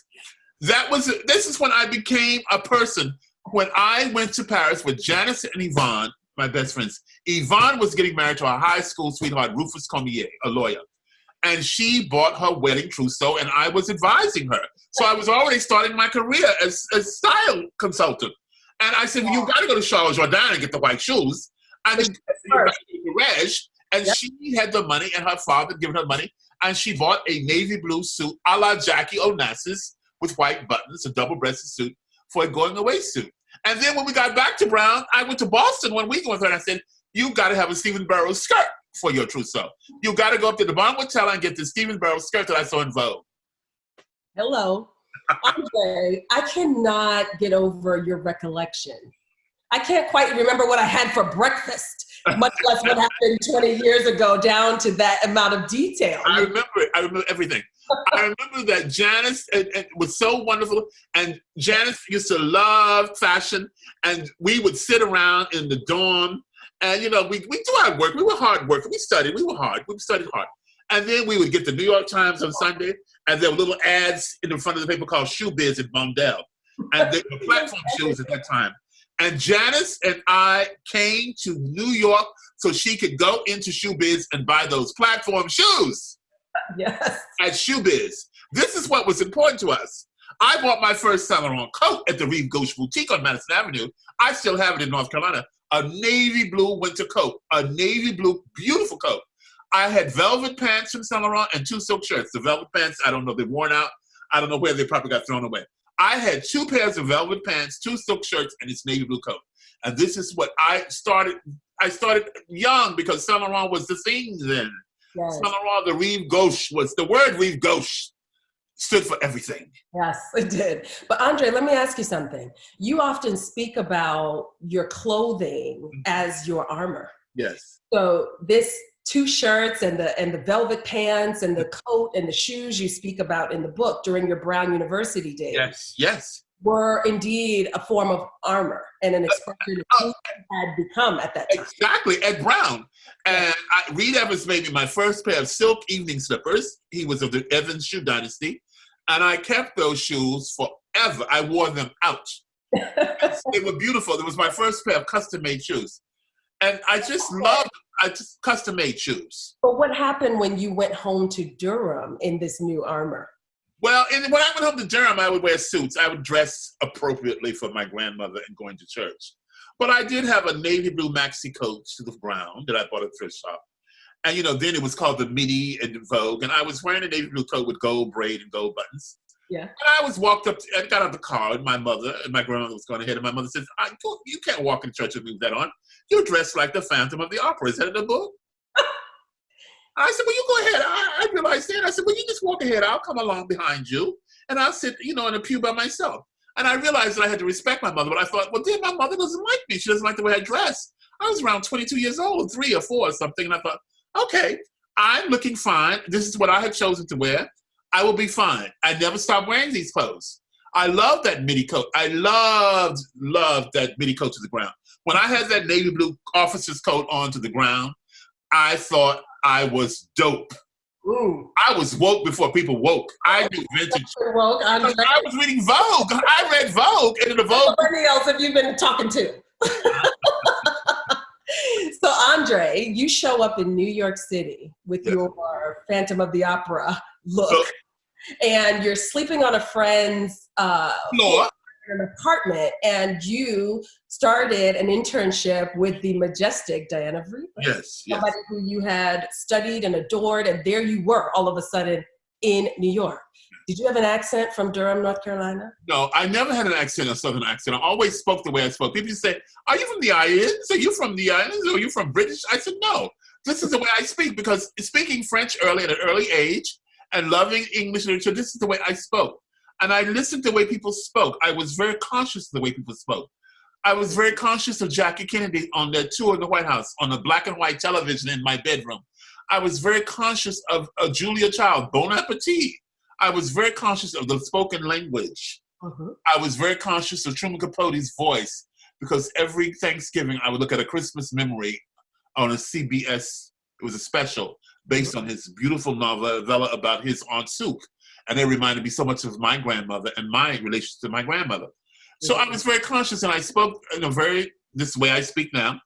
B: this is when I became a person. When I went to Paris with Janice and Yvonne, my best friends, Yvonne was getting married to a high school sweetheart, Rufus Cormier, a lawyer. And she bought her wedding trousseau, and I was advising her. So I was already starting my career as a style consultant. And I said, well, you got to go to Charles Jourdain and get the white shoes. And then and she had the money, and her father had given her money. and she bought a navy blue suit a la Jackie Onassis with white buttons, a double-breasted suit for a going-away suit. And then when we got back to Brown, I went to Boston one weekend with her, and I said, you got to have a Stephen Barrow skirt for your trousseau. You got to go up to the Bonwood Teller and get the Stephen Barrow skirt that I saw in Vogue.
A: Hello. Andre, I cannot get over your recollection. I can't quite remember what I had for breakfast, much less what happened 20 years ago, down to that amount of detail.
B: I remember it. I remember everything. I remember that Janice it was so wonderful, and Janice used to love fashion, and we would sit around in the dorm, and, you know, we do our work. We were hard workers. We studied. We were hard. We studied hard. And then we would get the New York Times on Sunday, and there were little ads in the front of the paper called Shoe Biz in Mondale. And they were platform shoes at that time. And Janice and I came to New York so she could go into Shoe Biz and buy those platform shoes.
A: Yes.
B: At Shoe Biz. This is what was important to us. I bought my first Saint Laurent coat at the Reeve Gauche Boutique on Madison Avenue. I still have it in North Carolina. A navy blue winter coat. A navy blue, beautiful coat. I had velvet pants from Saint Laurent and 2 silk shirts. The velvet pants, I don't know, they're worn out. I don't know where they probably got thrown away. I had 2 pairs of velvet pants, 2 silk shirts, and this navy blue coat. And this is what I started young because Saint Laurent was the thing then. Yes. Saint Laurent, the Reeve Gauche was, the word Reeve Gauche stood for everything.
A: Yes, it did. But Andre, let me ask you something. You often speak about your clothing as your armor.
B: Yes.
A: So this 2 shirts and the velvet pants and the coat and the shoes you speak about in the book during your Brown University days.
B: Yes, yes.
A: Were indeed a form of armor and an expression of who you had become at that time.
B: Exactly, at Brown. And Reed Evans made me my first pair of silk evening slippers. He was of the Evans shoe dynasty. And I kept those shoes forever. I wore them out. They were beautiful. It was my first pair of custom-made shoes. And I just loved custom-made shoes.
A: But what happened when you went home to Durham in this new armor?
B: Well, when I went home to Durham, I would wear suits. I would dress appropriately for my grandmother and going to church. But I did have a navy blue maxi coat to the Brown that I bought at a thrift shop. And, you know, then it was called the Midi and Vogue. And I was wearing a navy blue coat with gold braid and gold buttons. Yeah. And I got out of the car, and my mother and my grandmother was going ahead. And my mother said, you can't walk in church with me with that on. You're dressed like the Phantom of the Opera. Is that in the book? I said, well, you go ahead. I realized that. I said, well, you just walk ahead. I'll come along behind you. And I'll sit, you know, in a pew by myself. And I realized that I had to respect my mother. But I thought, well, then my mother doesn't like me. She doesn't like the way I dress. I was around 22 years old, 3 or 4 or something. And I thought, okay, I'm looking fine. This is what I had chosen to wear. I will be fine. I never stopped wearing these clothes. I love that midi coat. I loved that midi coat to the ground. When I had that navy blue officer's coat on to the ground, I thought I was dope. Ooh. I was woke before people woke. I knew vintage.
A: Woke,
B: I was reading Vogue. I read Vogue, and in the Vogue.
A: Somebody else have you been talking to? So Andre, you show up in New York City with your Phantom of the Opera look, and you're sleeping on a friend's floor. An apartment, and you started an internship with the majestic Diana Vreeland.
B: Yes.
A: Somebody who you had studied and adored, and there you were all of a sudden in New York. Did you have an accent from Durham, North Carolina?
B: No, I never had an accent, a Southern accent. I always spoke the way I spoke. People used to say, are you from the islands? Are you from the islands? Or are you from British? I said, no. This is the way I speak, because speaking French early at an early age and loving English literature, this is the way I spoke. And I listened to the way people spoke. I was very conscious of the way people spoke. I was very conscious of Jackie Kennedy on their tour in the White House, on the black and white television in my bedroom. I was very conscious of Julia Child, Bon Appetit. I was very conscious of the spoken language. I was very conscious of Truman Capote's voice, because every Thanksgiving I would look at A Christmas Memory on a CBS. It was a special based on his beautiful novella about his Aunt Souk. And it reminded me so much of my grandmother and my relationship to my grandmother. So I was very conscious, and I spoke in this way I speak now.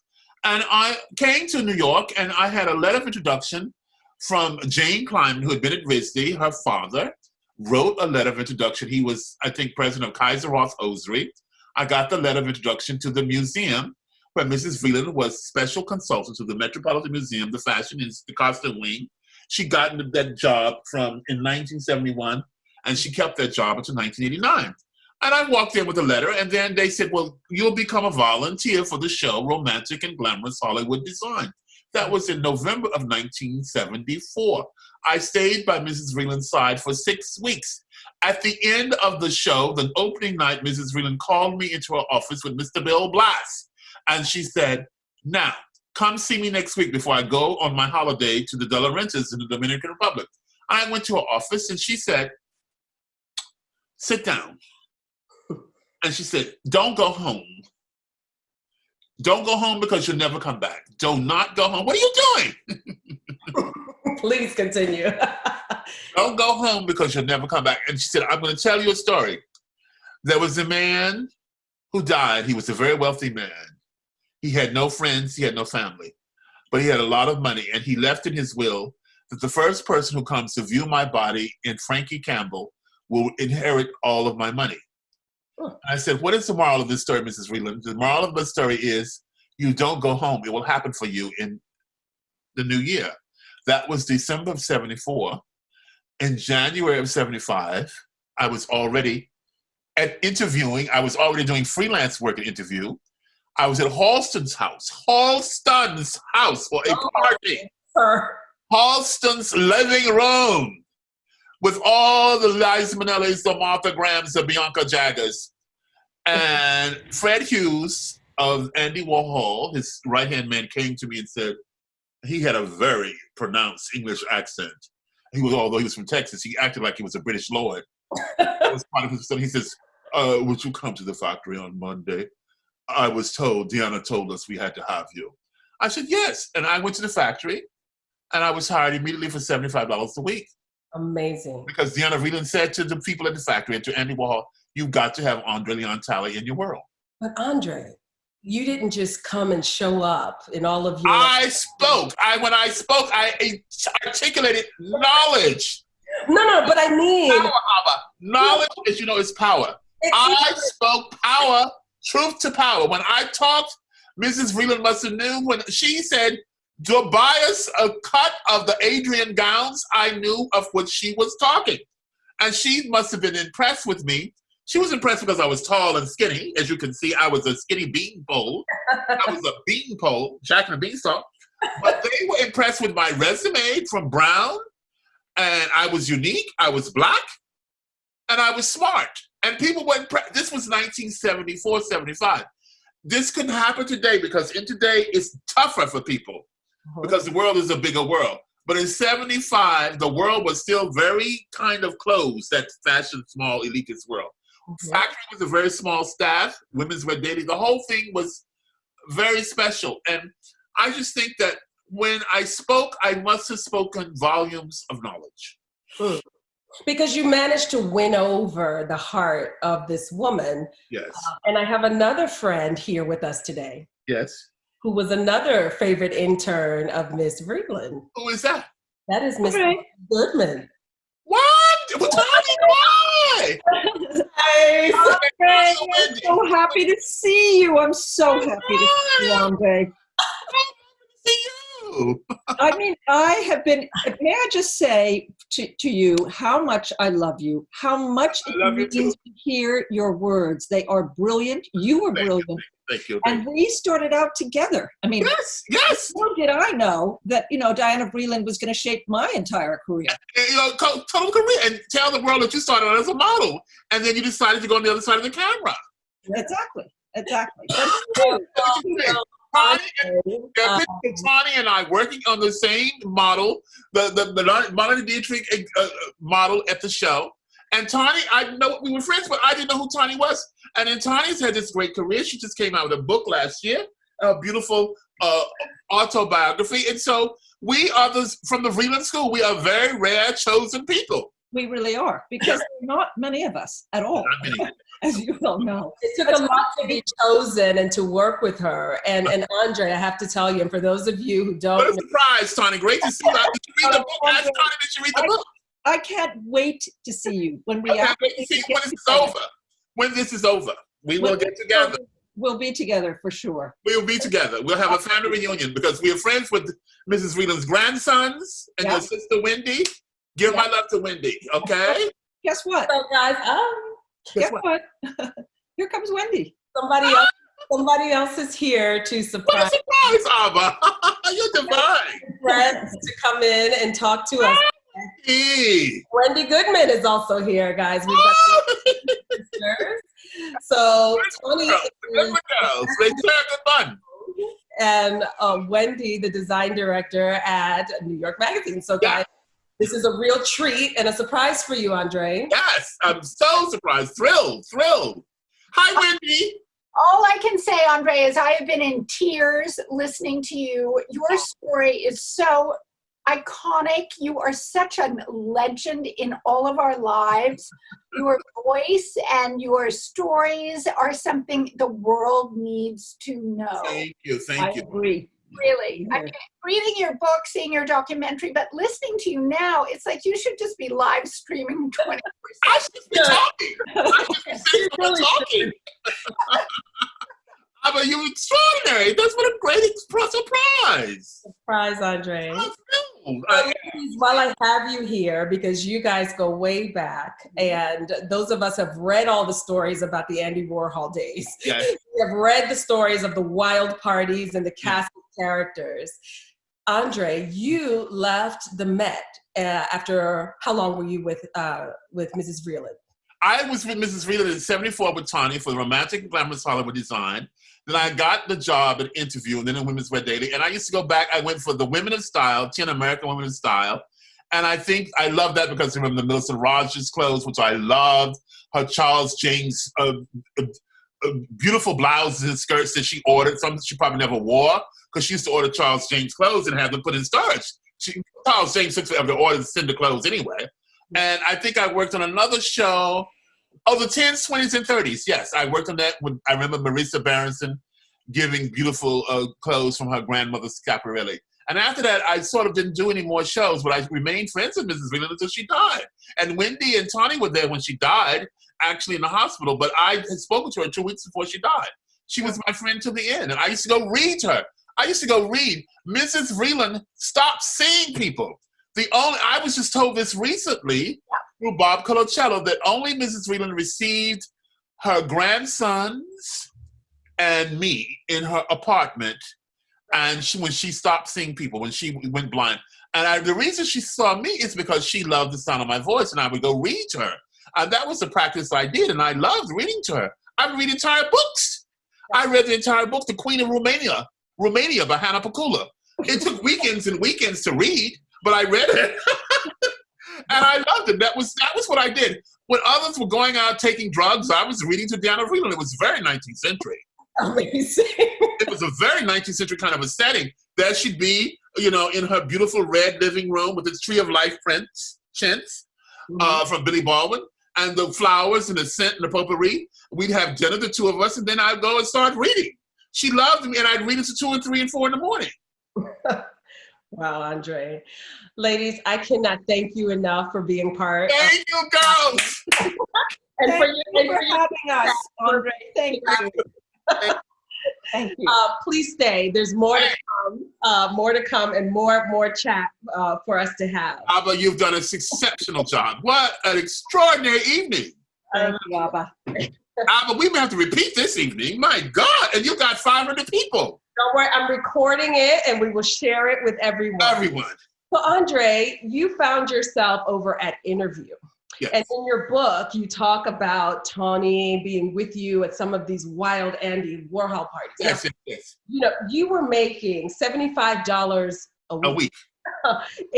B: And I came to New York, and I had a letter of introduction from Jane Kleinman, who had been at RISD. Her father wrote a letter of introduction. He was, I think, president of Kaiser Roth Hosiery. I got the letter of introduction to the museum, where Mrs. Vreeland was special consultant to the Metropolitan Museum, the fashion and the costume wing. She got that job in 1971, and she kept that job until 1989. And I walked in with a letter, and then they said, well, you'll become a volunteer for the show Romantic and Glamorous Hollywood Design. That was in November of 1974. I stayed by Mrs. Vreeland's side for 6 weeks. At the end of the show, the opening night, Mrs. Vreeland called me into her office with Mr. Bill Blass. And she said, now, come see me next week before I go on my holiday to the De Laurentiis in the Dominican Republic. I went to her office, and she said, sit down. And she said, don't go home. Don't go home because you'll never come back. Do not go home. What are you doing?
A: Please continue.
B: Don't go home because you'll never come back. And she said, I'm going to tell you a story. There was a man who died. He was a very wealthy man. He had no friends. He had no family. But he had a lot of money. And he left in his will that the first person who comes to view my body in Frankie Campbell will inherit all of my money. And I said, what is the moral of this story, Mrs. Vreeland? The moral of the story is you don't go home. It will happen for you in the new year. That was December of 74. In January of 75, I was already interviewing. I was already doing freelance work and interview. I was at Halston's house for a party. Halston's living room. With all the Liza Minnellis, the Martha Grahams, the Bianca Jaggers. And Fred Hughes of Andy Warhol, his right-hand man, came to me and said, he had a very pronounced English accent. Although he was from Texas, he acted like he was a British lord. That was part of his study. He says, would you come to the factory on Monday? I was told, Deanna told us we had to have you. I said, yes. And I went to the factory, and I was hired immediately for $75 a week.
A: Amazing.
B: Because Deanna Vreeland said to the people at the factory and to Andy Warhol, you've got to have André Leon Talley in your world.
A: But André, you didn't just come and show up in all of your...
B: I spoke. When I spoke, I articulated knowledge.
A: No, but I mean...
B: Power, Abba. Knowledge, as you know, is power. I spoke power, truth to power. When I talked, Mrs. Vreeland must have known when she said, to buy us a cut of the Adrian gowns, I knew of what she was talking. And she must have been impressed with me. She was impressed because I was tall and skinny. As you can see, I was a skinny beanpole. I was a beanpole, Jack and the Beanstalk. But they were impressed with my resume from Brown. And I was unique, I was black, and I was smart. And people were impressed. This was 1974, 75. This couldn't happen today because in today it's tougher for people. Because the world is a bigger world. But in 75, the world was still very kind of closed, that fashion, small, elitist world. Factory was a very small staff, women's wear daily. The whole thing was very special. And I just think that when I spoke, I must have spoken volumes of knowledge.
A: Because you managed to win over the heart of this woman.
B: Yes.
A: And I have another friend here with us today.
B: Yes.
A: Who was another favorite intern of Miss Vreeland.
B: Who is that?
A: That is Miss Goodman.
B: What? Why?
A: Hey,
C: I'm so happy to see you. I'm so happy to see you, André.
B: See you.
C: I mean, I have been, may I just say to you how much I love you, how much it means to hear your words. They are brilliant. You were brilliant.
B: Thank you.
C: And we started out together. I mean,
B: yes.
C: How did I know that, Diana Vreeland was going to shape my entire career?
B: Total career. And tell the world that you started out as a model. And then you decided to go on the other side of the camera.
C: Exactly.
B: Tawny and I working on the same model, the Marlene Dietrich model at the show. And Tawny, I know we were friends, but I didn't know who Tawny was. And then Tawny's had this great career. She just came out with a book last year, a beautiful autobiography. And so we are from the Vreeland School. We are very rare, chosen people.
C: We really are, because there are not many of us at all, as you well know.
A: It took a lot to be chosen and to work with her. And André, I have to tell you, and for those of you who don't
B: know. What a surprise, Tawny. Great to see you. Did you read the book? Ask Tawny, did you read the book?
C: I can't wait to see you when we
B: when this is over. When this is over, we will get together.
C: We'll be together for sure.
B: We'll be together. We'll have a family reunion because we are friends with Mrs. Vreeland's grandsons and your sister Wendy. Give my love to Wendy, okay?
C: Guess what?
A: So guys,
C: Guess what? Here comes Wendy.
A: Somebody else is here to surprise.
B: What a surprise, Abba! You're divine.
A: Friends to come in and talk to us.
B: Hey.
A: Wendy Goodman is also here, guys. We've got sisters. So Tony and Wendy, the design director at New York Magazine. So guys, this is a real treat and a surprise for you, Andre.
B: Yes, I'm so surprised, thrilled. Hi, Wendy.
D: All I can say, Andre, is I have been in tears listening to you. Your story is so iconic. You are such a legend in all of our lives. Your voice and your stories are something the world needs to know.
B: Thank you.
C: I agree.
D: Really. I mean, reading your book, seeing your documentary, but listening to you now, it's like you should just be live streaming 24/7.
B: I should be talking. I should be talking. But you're extraordinary. That's what a great surprise.
A: Surprise, Andre. While I have you here, because you guys go way back, and those of us have read all the stories about the Andy Warhol days.
B: Yes.
A: We have read the stories of the wild parties and the cast of characters. Andre, you left the Met after, how long were you with Mrs. Vreeland?
B: I was with Mrs. Vreeland in '74 with Tawny for the Romantic and Glamorous Hollywood Design. Then I got the job at Interview and then in Women's Wear Daily. And I used to go back, I went for the Women of Style, 10 American Women of Style. And I think I love that because I remember the Millicent Rogers clothes, which I loved, her Charles James beautiful blouses and skirts that she ordered, something she probably never wore, because she used to order Charles James clothes and have them put in storage. Charles James took forever to order the Cinder clothes anyway. And I think I worked on another show, the 10s, 20s, and 30s. Yes, I worked on that. I remember Marisa Berenson giving beautiful clothes from her grandmother Schiaparelli. And after that, I sort of didn't do any more shows, but I remained friends with Mrs. Vreeland until she died. And Wendy and Tawny were there when she died, actually in the hospital, but I had spoken to her 2 weeks before she died. She was my friend to the end, and I used to go read to her. Mrs. Vreeland stopped seeing people. I was just told this recently through Bob Colocello that only Mrs. Vreeland received her grandsons and me in her apartment, and when she stopped seeing people, when she went blind. And the reason she saw me is because she loved the sound of my voice, and I would go read to her. And that was the practice I did, and I loved reading to her. I would read entire books. I read the entire book, The Queen of Romania by Hannah Pakula. It took weekends and weekends to read, but I read it. And I loved it. That was what I did. When others were going out taking drugs, I was reading to Diana Vreeland. It was very 19th century.
A: Amazing.
B: It was a very 19th century kind of a setting. There she'd be, in her beautiful red living room with its Tree of Life chintz from Billy Baldwin, and the flowers and the scent and the potpourri. We'd have dinner, the two of us, and then I'd go and start reading. She loved me, and I'd read it to 2 and 3 and 4 in the morning.
A: Wow, Andre. Ladies, I cannot thank you enough for being part.
B: Thank you, girls.
A: And
C: Thank you for having us, Andre. Thank you. Thank you.
A: Please stay. There's more to come, and more chat for us to have.
B: Abba, you've done an exceptional job. What an extraordinary evening.
C: Thank you, Abba.
B: Abba, we may have to repeat this evening. My God, and you got 500 people.
A: Don't worry, I'm recording it, and we will share it with everyone. So, Andre, you found yourself over at Interview.
B: Yes.
A: And in your book, you talk about Tawny being with you at some of these wild Andy Warhol parties.
B: Yes.
A: You were making $75 a week.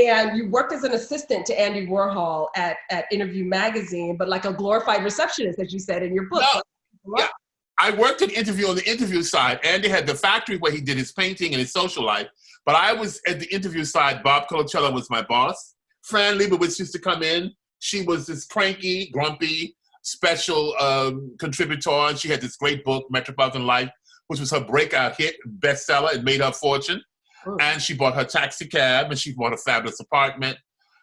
A: And you worked as an assistant to Andy Warhol at Interview magazine, but like a glorified receptionist, as you said in your book.
B: No. Yeah. I worked at Interview on the Interview side. Andy had the factory where he did his painting and his social life, but I was at the Interview side. Bob Colocello was my boss. Fran Lebowitz used to come in. She was this cranky, grumpy, special contributor, and she had this great book, Metropolitan Life, which was her breakout hit, bestseller. It made her fortune. And she bought her taxi cab, and she bought a fabulous apartment.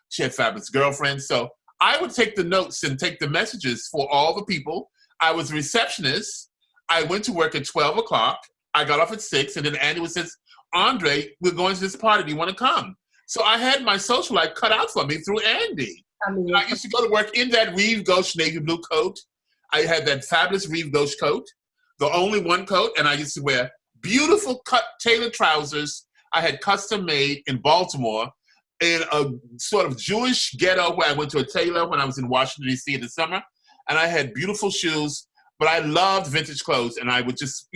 B: She had fabulous girlfriends. So I would take the notes and take the messages for all the people. I was a receptionist. I went to work at 12 o'clock. I got off at 6, and then Andy says, Andre, we're going to this party. Do you want to come? So I had my social life cut out for me through Andy. I used to go to work in that Reeve Gauche navy blue coat. I had that fabulous Reeve Gauche coat, the only one coat, and I used to wear beautiful cut tailored trousers I had custom made in Baltimore in a sort of Jewish ghetto where I went to a tailor when I was in Washington, D.C. in the summer. And I had beautiful shoes, but I loved vintage clothes. And I would just,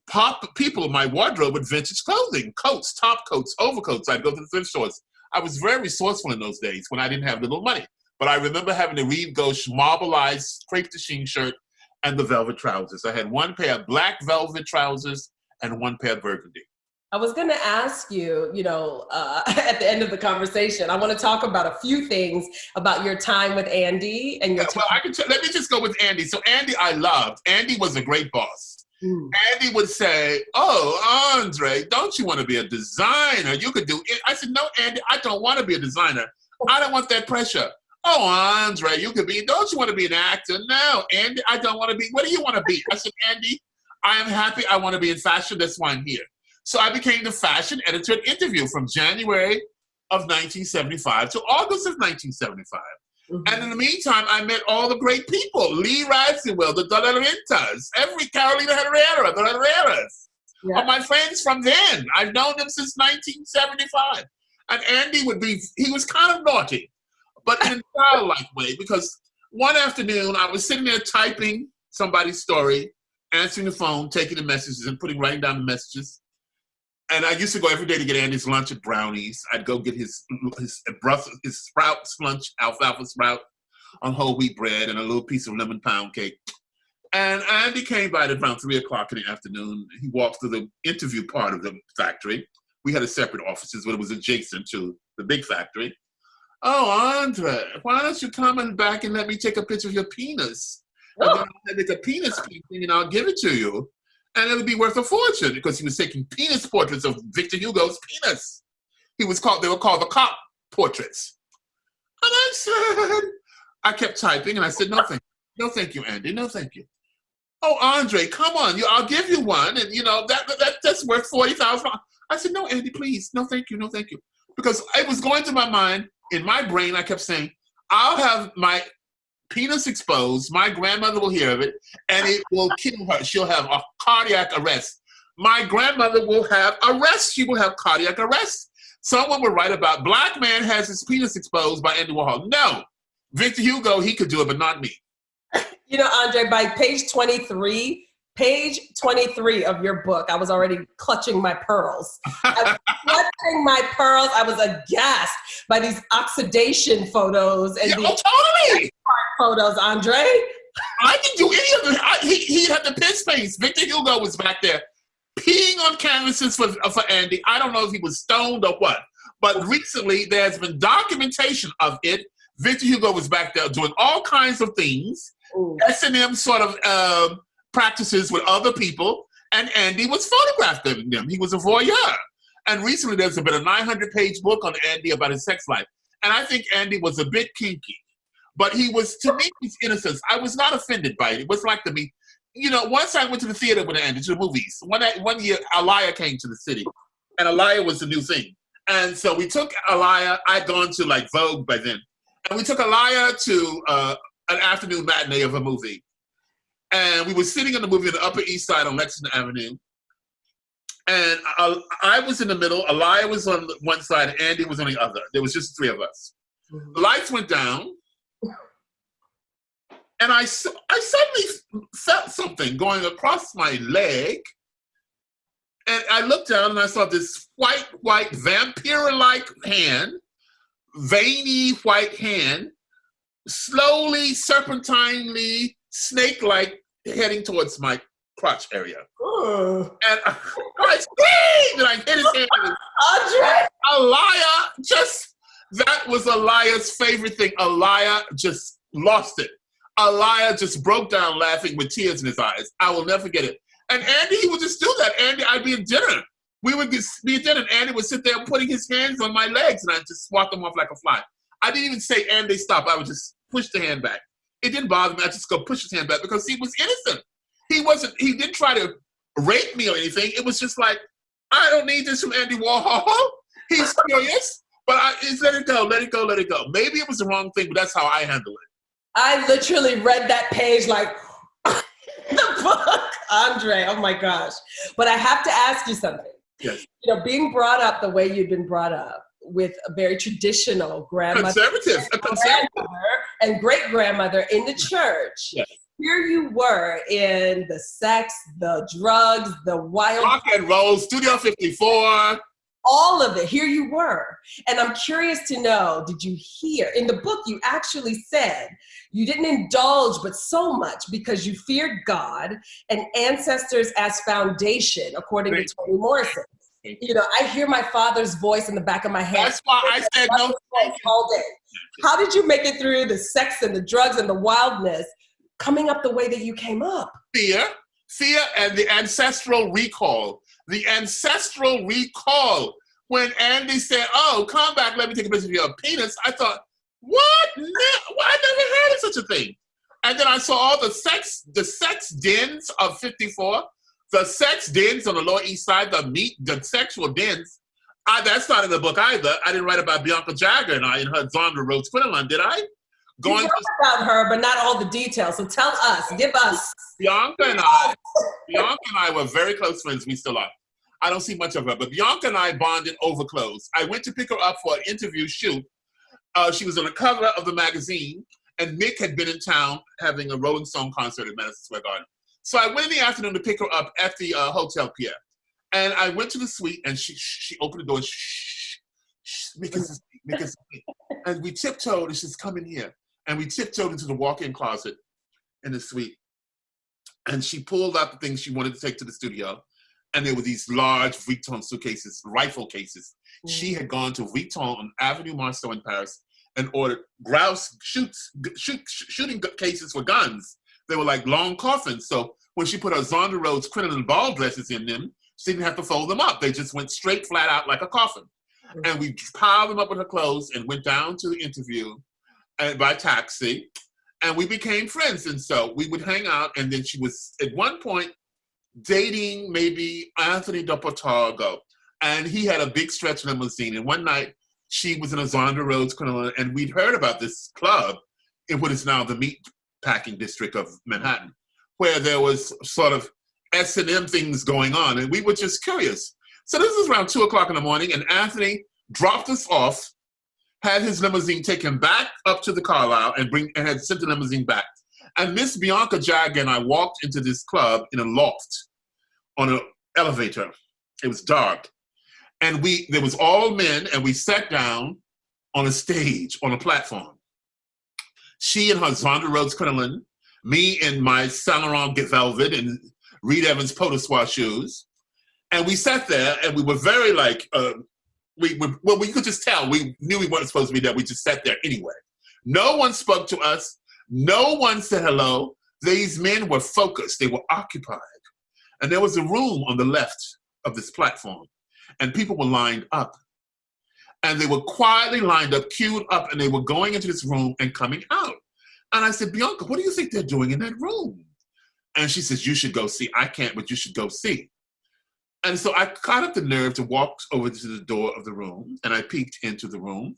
B: pop people in my wardrobe with vintage clothing, coats, top coats, overcoats. I'd go to the thrift stores. I was very resourceful in those days when I didn't have little money. But I remember having the Reeve Gauche marbleized crepe de chine shirt and the velvet trousers. I had one pair of black velvet trousers and one pair of burgundy.
A: I was going to ask you, at the end of the conversation, I want to talk about a few things about your time with Andy and your time.
B: Well, let me just go with Andy. So Andy, I loved. Andy was a great boss. Andy would say, oh, Andre, don't you want to be a designer? You could do it. I said, no, Andy, I don't want to be a designer. I don't want that pressure. Oh, Andre, don't you want to be an actor? No, Andy, I don't want to be. What do you want to be? I said, Andy, I am happy. I want to be in fashion. That's why I'm here. So I became the fashion editor at Interview from January of 1975 to August of 1975. And in the meantime, I met all the great people, Lee Radziwill, the De La Rentas, Carolina Herrera, the Herreras, are my friends from then. I've known them since 1975. And Andy he was kind of naughty, but in a childlike way, because one afternoon I was sitting there typing somebody's story, answering the phone, taking the messages and writing down the messages. And I used to go every day to get Andy's lunch at Brownies. I'd go get his Sprouts lunch, alfalfa sprout on whole wheat bread and a little piece of lemon pound cake. And Andy came by at around 3 o'clock in the afternoon. He walked through the interview part of the factory. We had a separate offices, but it was adjacent to the big factory. Oh, Andre, why don't you come back and let me take a picture of your penis? And then I'll make a penis painting and I'll give it to you. And it would be worth a fortune because he was taking penis portraits of Victor Hugo's penis. They were called the cop portraits. And I said, I kept typing and I said, no, thank you. No, thank you, Andy. No, thank you. Oh, Andre, come on. I'll give you one. And, that's worth $40,000. I said, no, Andy, please. No, thank you. No, thank you. Because it was going through my mind. In my brain, I kept saying, I'll have my penis exposed, my grandmother will hear of it, and it will kill her. She'll have a cardiac arrest. My grandmother will have arrest. She will have cardiac arrest. Someone would write about black man has his penis exposed by Andy Warhol. No, Victor Hugo, he could do it, but not me.
A: Andre, by page 23 of your book, I was already clutching my pearls. I was aghast by these oxidation photos and these
B: totally
A: photos, Andre.
B: I didn't do any of it. He had the piss face. Victor Hugo was back there peeing on canvases for Andy. I don't know if he was stoned or what, but recently there's been documentation of it. Victor Hugo was back there doing all kinds of things, S&M sort of practices with other people, and Andy was photographing them. He was a voyeur. And recently there's been a 900-page book on Andy about his sex life. And I think Andy was a bit kinky. But he was, to me, his innocence. I was not offended by it. It was like once I went to the theater with Andy, to the movies. One year, Aliyah came to the city. And Aliyah was the new thing. And so we took Aliyah. I'd gone to Vogue by then. And we took Aliyah to an afternoon matinee of a movie. And we were sitting in the movie on the Upper East Side on Lexington Avenue. And I was in the middle. Aliyah was on one side. And Andy was on the other. There was just 3 of us. The lights went down. And I suddenly felt something going across my leg. And I looked down and I saw this white, vampire-like hand, veiny white hand, slowly, serpentinely, snake-like, heading towards my crotch area. And I screamed and I hit his hand.
A: Andre!
B: That was Aliyah's favorite thing. Aliyah just lost it. Aliyah just broke down laughing with tears in his eyes. I will never forget it. And Andy, he would just do that. Andy, I'd be at dinner. We would be at dinner, and Andy would sit there putting his hands on my legs, and I'd just swat them off like a fly. I didn't even say, Andy, stop. I would just push the hand back. It didn't bother me. I'd just go push his hand back because he was innocent. He didn't try to rape me or anything. It was just like, I don't need this from Andy Warhol. He's curious, but let it go, let it go, let it go. Maybe it was the wrong thing, but that's how I handle it.
A: I literally read that page like the book, Andre. Oh my gosh. But I have to ask you something.
B: Yes.
A: You know, being brought up the way you've been brought up with a very traditional grandmother and great-grandmother in the church.
B: Yes.
A: Here you were in the sex, the drugs, the wild
B: rock and roll, Studio 54.
A: All of it. Here you were. And I'm curious to know, did you hear? In the book, you actually said you didn't indulge, but so much because you feared God and ancestors as foundation, according to Toni Morrison. You know, I hear my father's voice in the back of my head.
B: That's why I said no
A: all day. How did you make it through the sex and the drugs and the wildness coming up the way that you came up?
B: Fear and the ancestral recall. The ancestral recall. When Andy said, oh, come back, let me take a picture of your penis, I thought, what? No, I never heard of such a thing. And then I saw all the sex dens of 54, the sex dens on the Lower East Side, the sexual dens. That's not in the book either. I didn't write about Bianca Jagger and in her Zondra Rhodes Quinlan, did I?
A: You wrote about her, but not all the details. So tell us, give us.
B: Bianca and I were very close friends. We still are. I don't see much of her, but Bianca and I bonded over clothes. I went to pick her up for an interview shoot. She was on the cover of the magazine, and Mick had been in town having a Rolling Stone concert at Madison Square Garden. So I went in the afternoon to pick her up at the Hotel Pierre. And I went to the suite, and she opened the door, and Mick is asleep. And we tiptoed, and she says, come in here. And we tiptoed into the walk-in closet in the suite. And she pulled out the things she wanted to take to the studio. And there were these large Vuitton suitcases, rifle cases. Mm. She had gone to Vuitton on Avenue Marceau in Paris and ordered shooting cases for guns. They were like long coffins. So when she put her Zondra Rhodes Quinlan ball dresses in them, she didn't have to fold them up. They just went straight flat out like a coffin. Mm. And we piled them up with her clothes and went down to the interview by taxi. And we became friends. And so we would hang out. And then she was, at one point, dating maybe Anthony DePortago, and he had a big stretch limousine. And one night she was in a Zondra Rhodes Quinlan, and we'd heard about this club in what is now the meat packing district of Manhattan, where there was sort of S&M things going on, and we were just curious. So this was around 2 o'clock in the morning, and Anthony dropped us off, had his limousine take him back up to the Carlisle, and had sent the limousine back. And Miss Bianca Jagger and I walked into this club in a loft on an elevator. It was dark. And there was all men, and we sat down on a stage, on a platform. She in her Zondra Rhodes Quinlan, me in my Saint Laurent Velvet and Reed Evans Potossoir shoes. And we sat there, and we were very like, we could just tell. We knew we weren't supposed to be there. We just sat there anyway. No one spoke to us. No one said hello. These men were focused. They were occupied. And there was a room on the left of this platform. And people were lined up. And they were quietly lined up, queued up, and they were going into this room and coming out. And I said, Bianca, what do you think they're doing in that room? And she says, you should go see. I can't, but you should go see. And so I caught up the nerve to walk over to the door of the room, and I peeked into the room.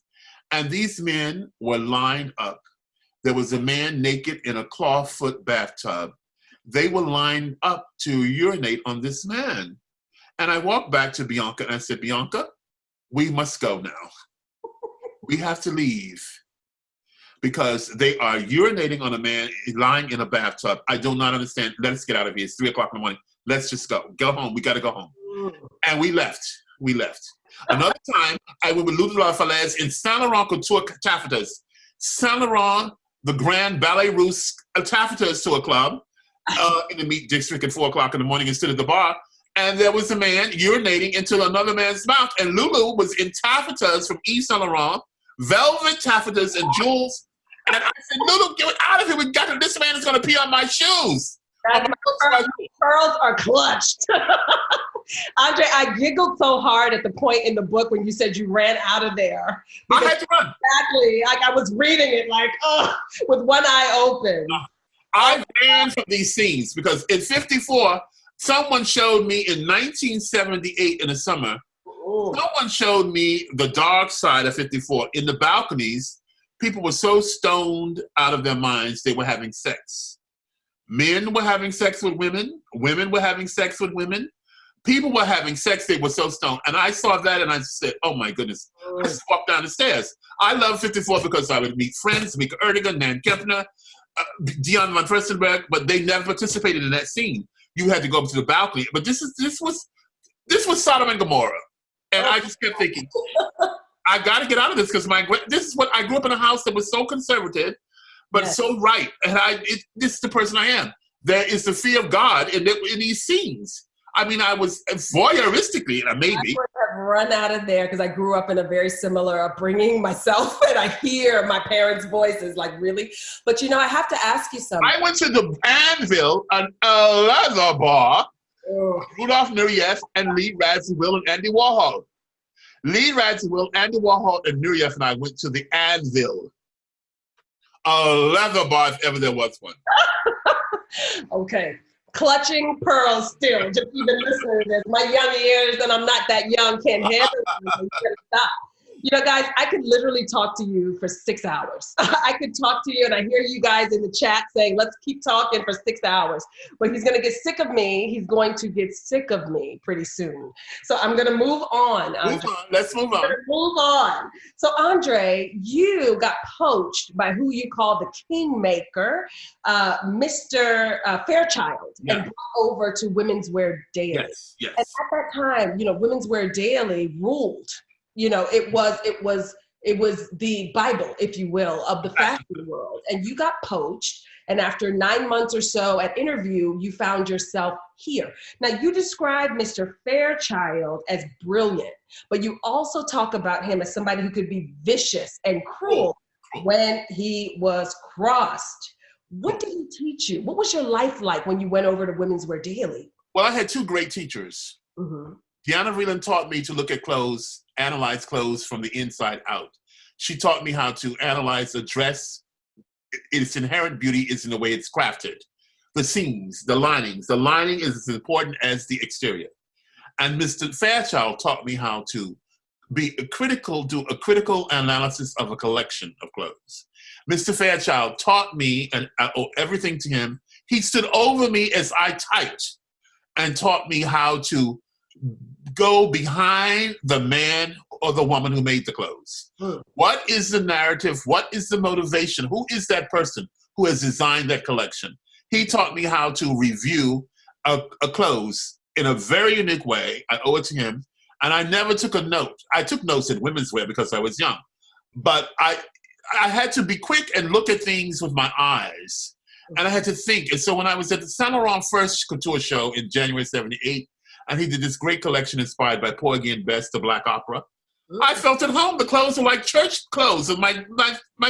B: And these men were lined up. There was a man naked in a clawfoot bathtub. They were lined up to urinate on this man. And I walked back to Bianca and I said, Bianca, we must go now. We have to leave because they are urinating on a man lying in a bathtub. I do not understand. Let us get out of here. It's 3 o'clock in the morning. Let's just go. Go home. We got to go home. And we left. Another time, I went with Louis La Falaise in Saint Laurent Couture taffetas. Saint Laurent, the Grand Ballet Russe taffetas to a club in the meat district at 4 o'clock in the morning instead of the bar. And there was a man urinating into another man's mouth. And Lulu was in taffetas from Yves Saint Laurent, velvet taffetas and jewels. And I said, Lulu, get out of here. This man is going to pee on my shoes.
A: Pearls are clutched. Andre, I giggled so hard at the point in the book when you said you ran out of there.
B: I had to run.
A: Exactly. Like I was reading it like, with one eye open.
B: I ran from these scenes because in 54, someone showed me in 1978 in the summer, someone showed me the dark side of 54. In the balconies, people were so stoned out of their minds, they were having sex. Men were having sex with women. Women were having sex with women. People were having sex, they were so stoned. And I saw that and I said, oh my goodness. I just walked down the stairs. I love 54 because I would meet friends, Mika Erdiger, Nan Kempner, Dion van Furstenberg, but they never participated in that scene. You had to go up to the balcony. But this was Sodom and Gomorrah. And I just kept thinking, I got to get out of this because this is what I grew up in a house that was so conservative, but so right. And this is the person I am. There is the fear of God in these scenes. I mean, I was voyeuristically, maybe.
A: I would have run out of there because I grew up in a very similar upbringing myself, and I hear my parents' voices, like, really? But, you know, I have to ask you something.
B: I went to the Anvil, a leather bar, Rudolph Nureyev and Lee Radziwill and Andy Warhol. Lee Radziwill, Andy Warhol, and Nureyev and I went to the Anvil, a leather bar if ever there was one.
A: Okay. Clutching pearls still, just even listening to this. My young ears, and I'm not that young, can't handle it. Stop. You know, guys, I could literally talk to you for 6 hours. I could talk to you, and I hear you guys in the chat saying, let's keep talking for 6 hours. But he's going to get sick of me. He's going to get sick of me pretty soon. So I'm going to move on.
B: Let's move on.
A: Move on. So, Andre, you got poached by who you call the kingmaker, Mr. Fairchild, and brought over to Women's Wear Daily.
B: Yes, yes.
A: And at that time, you know, Women's Wear Daily ruled. You know, it was the Bible, if you will, of the fashion world. And you got poached. And after 9 months or so at interview, you found yourself here. Now, you describe Mr. Fairchild as brilliant, but you also talk about him as somebody who could be vicious and cruel when he was crossed. What did he teach you? What was your life like when you went over to Women's Wear Daily?
B: Well, I had two great teachers. Deanna Vreeland taught me to look at clothes, analyze clothes from the inside out. She taught me how to analyze a dress. Its inherent beauty is in the way it's crafted. The seams, the linings. The lining is as important as the exterior. And Mr. Fairchild taught me how to do a critical analysis of a collection of clothes. Mr. Fairchild taught me, and I owe everything to him. He stood over me as I typed and taught me how to go behind the man or the woman who made the clothes. What is the narrative? What is the motivation? Who is that person who has designed that collection? He taught me how to review a clothes in a very unique way. I owe it to him. And I never took a note. I took notes in women's wear because I was young. But I had to be quick and look at things with my eyes. And I had to think. And so when I was at the Saint Laurent first couture show in January 78, and he did this great collection inspired by Porgy and Bess, the Black Opera, I felt at home. The clothes were like church clothes of my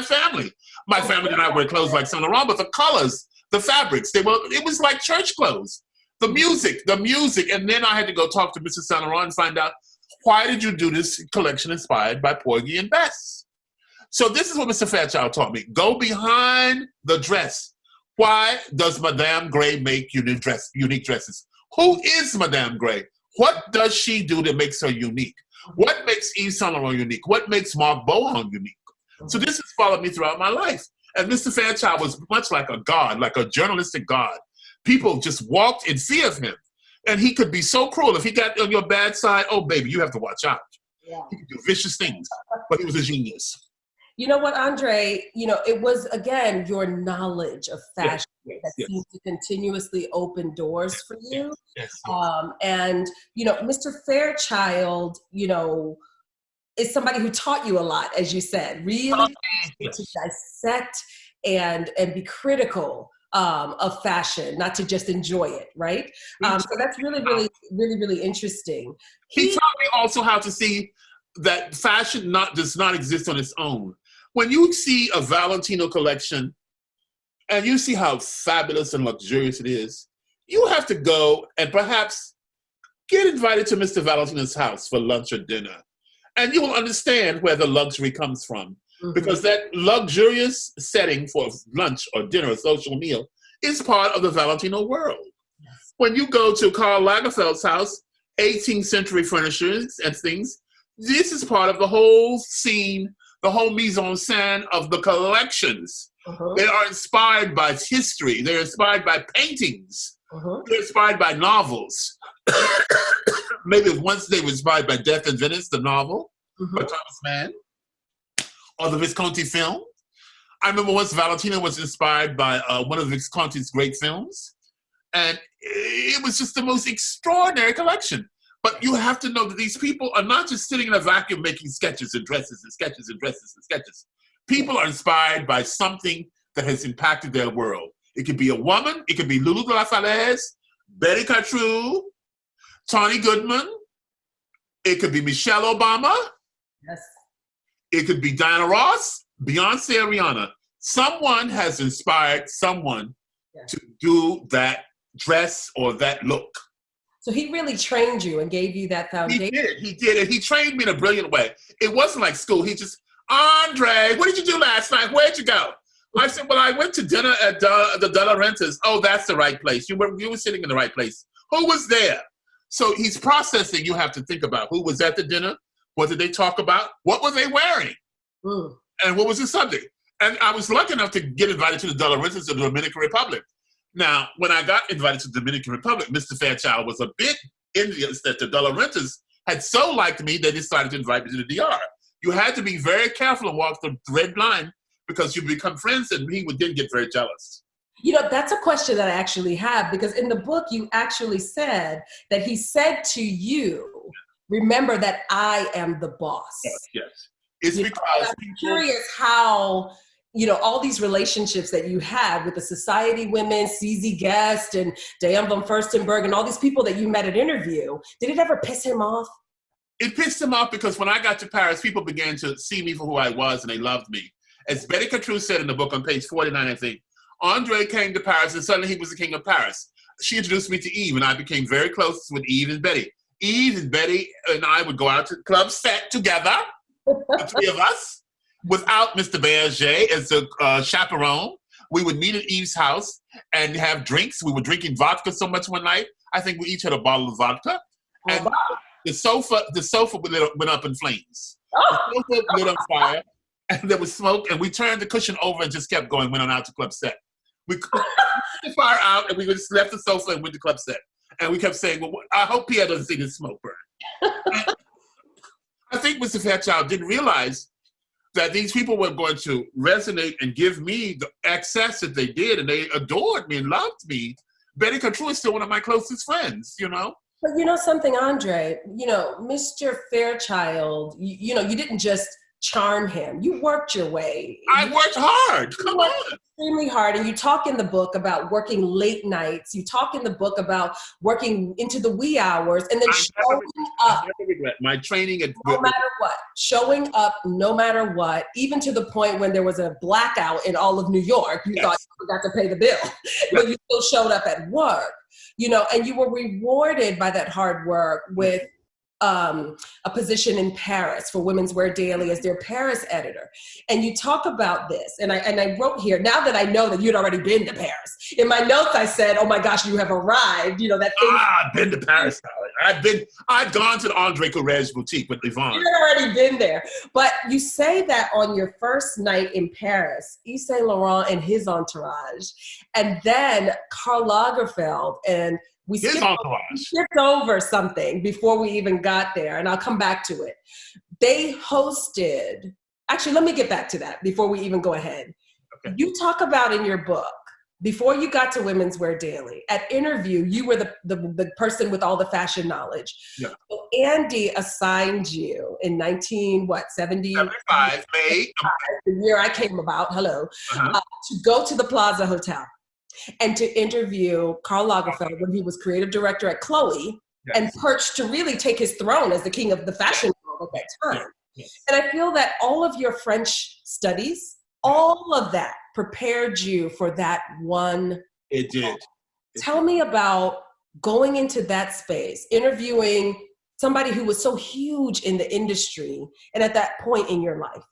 B: family. My family did not wear clothes like Saint Laurent, but the colors, the fabrics, it was like church clothes. The music. And then I had to go talk to Mr. Saint Laurent and find out, why did you do this collection inspired by Porgy and Bess? So this is what Mr. Fairchild taught me. Go behind the dress. Why does Madame Grey make unique dresses? Who is Madame Grey? What does she do that makes her unique? What makes Yves Saint Laurent unique? What makes Marc Bohan unique? So this has followed me throughout my life. And Mr. Fairchild was much like a god, like a journalistic god. People just walked in fear of him. And he could be so cruel. If he got on your bad side, oh, baby, you have to watch out. Yeah. He could do vicious things, but he was a genius.
A: You know what, Andre, you know, it was, again, your knowledge of fashion that seemed to continuously open doors for you. And, you know, Mr. Fairchild, you know, is somebody who taught you a lot, as you said, really to dissect and be critical of fashion, not to just enjoy it, right? So that's really interesting.
B: He taught me also how to see that fashion does not exist on its own. When you see a Valentino collection and you see how fabulous and luxurious it is, you have to go and perhaps get invited to Mr. Valentino's house for lunch or dinner. And you will understand where the luxury comes from. Because that luxurious setting for lunch or dinner or social meal is part of the Valentino world. When you go to Karl Lagerfeld's house, 18th century furnishings and things, this is part of the whole scene, the whole mise en scène of the collections. They are inspired by history. They're inspired by paintings. They're inspired by novels. Maybe once they were inspired by Death in Venice, the novel by Thomas Mann, or the Visconti film. I remember once Valentino was inspired by one of Visconti's great films, and it was just the most extraordinary collection. But you have to know that these people are not just sitting in a vacuum making sketches and dresses and sketches and dresses and sketches. People are inspired by something that has impacted their world. It could be a woman, it could be Lulu de la Falaise, Betty Catrou, Tawny Goodman, it could be Michelle Obama,
A: yes,
B: it could be Diana Ross, Beyonce, or Rihanna. Someone has inspired someone to do that dress or that look.
A: So he really trained you and gave you that foundation.
B: He did. And he trained me in a brilliant way. It wasn't like school. He just, Andre, what did you do last night? Where'd you go? I said, well, I went to dinner at the De La Renta's. Oh, that's the right place. You were sitting in the right place. Who was there? So he's processing. You have to think about who was at the dinner. What did they talk about? What were they wearing? And what was the subject? And I was lucky enough to get invited to the De La Renta's of the Dominican Republic. Now, when I got invited to the Dominican Republic, Mr. Fairchild was a bit envious that the De La Renta's had so liked me, they decided to invite me to the DR. You had to be very careful and walk the red line because you become friends, and he would then get very jealous.
A: You know, that's a question that I actually have, because in the book, you actually said that he said to you, remember that I am the boss.
B: Yes. It's because
A: I'm curious how, you know, all these relationships that you had with the Society women, CZ Guest and Diane von Furstenberg and all these people that you met at Interview, did it ever piss him off?
B: It pissed him off because when I got to Paris, people began to see me for who I was, and they loved me. As Betty Catrou said in the book on page 49, I think, Andre came to Paris and suddenly he was the king of Paris. She introduced me to Eve, and I became very close with Eve and Betty. Eve and Betty and I would go out to Club Set together, the three of us, without Mr. Berger as a chaperone. We would meet at Eve's house and have drinks. We were drinking vodka so much one night. I think we each had a bottle of vodka. And the sofa went up in flames. The sofa lit on fire, and there was smoke, and we turned the cushion over and just kept going, went on out to Club Set. We put the fire out, and we just left the sofa and went to Club Set. And we kept saying, well, I hope Pierre doesn't see this smoke burn. I think Mr. Fairchild didn't realize that these people were going to resonate and give me the access that they did, and they adored me and loved me. Betty Catrou is still one of my closest friends, you know?
A: But you know something, Andre, you know, Mr. Fairchild, you know, you didn't just charm him. You worked your way.
B: I worked hard. Come on.
A: Extremely hard. And you talk in the book about working late nights. You talk in the book about working into the wee hours and then showing up.
B: I never regret my training at
A: no matter what. Showing up no matter what, even to the point when there was a blackout in all of New York. You thought you forgot to pay the bill, but you still showed up at work. You know, and you were rewarded by that hard work with a position in Paris for Women's Wear Daily as their Paris editor. And you talk about this, and I wrote here, now that I know that you'd already been to Paris, in my notes I said, oh my gosh, you have arrived, you know, that thing.
B: I've been to Paris, I've gone to the André Courrèges boutique with Yvonne.
A: You've already been there. But you say that on your first night in Paris, Yves Saint Laurent and his entourage, and then Karl Lagerfeld and we skipped over something before we even got there, and I'll come back to it. They hosted, actually, let me get back to that before we even go ahead. Okay. You talk about in your book, before you got to Women's Wear Daily, at Interview, you were the person with all the fashion knowledge. Yeah. So Andy assigned you in 75, May, the year I came about, to go to the Plaza Hotel and to interview Karl Lagerfeld when he was creative director at Chloe, and perched to really take his throne as the king of the fashion world at that time. Yes. And I feel that all of your French studies, all of that prepared you for that one.
B: It did.
A: Tell me about going into that space, interviewing somebody who was so huge in the industry and at that point in your life.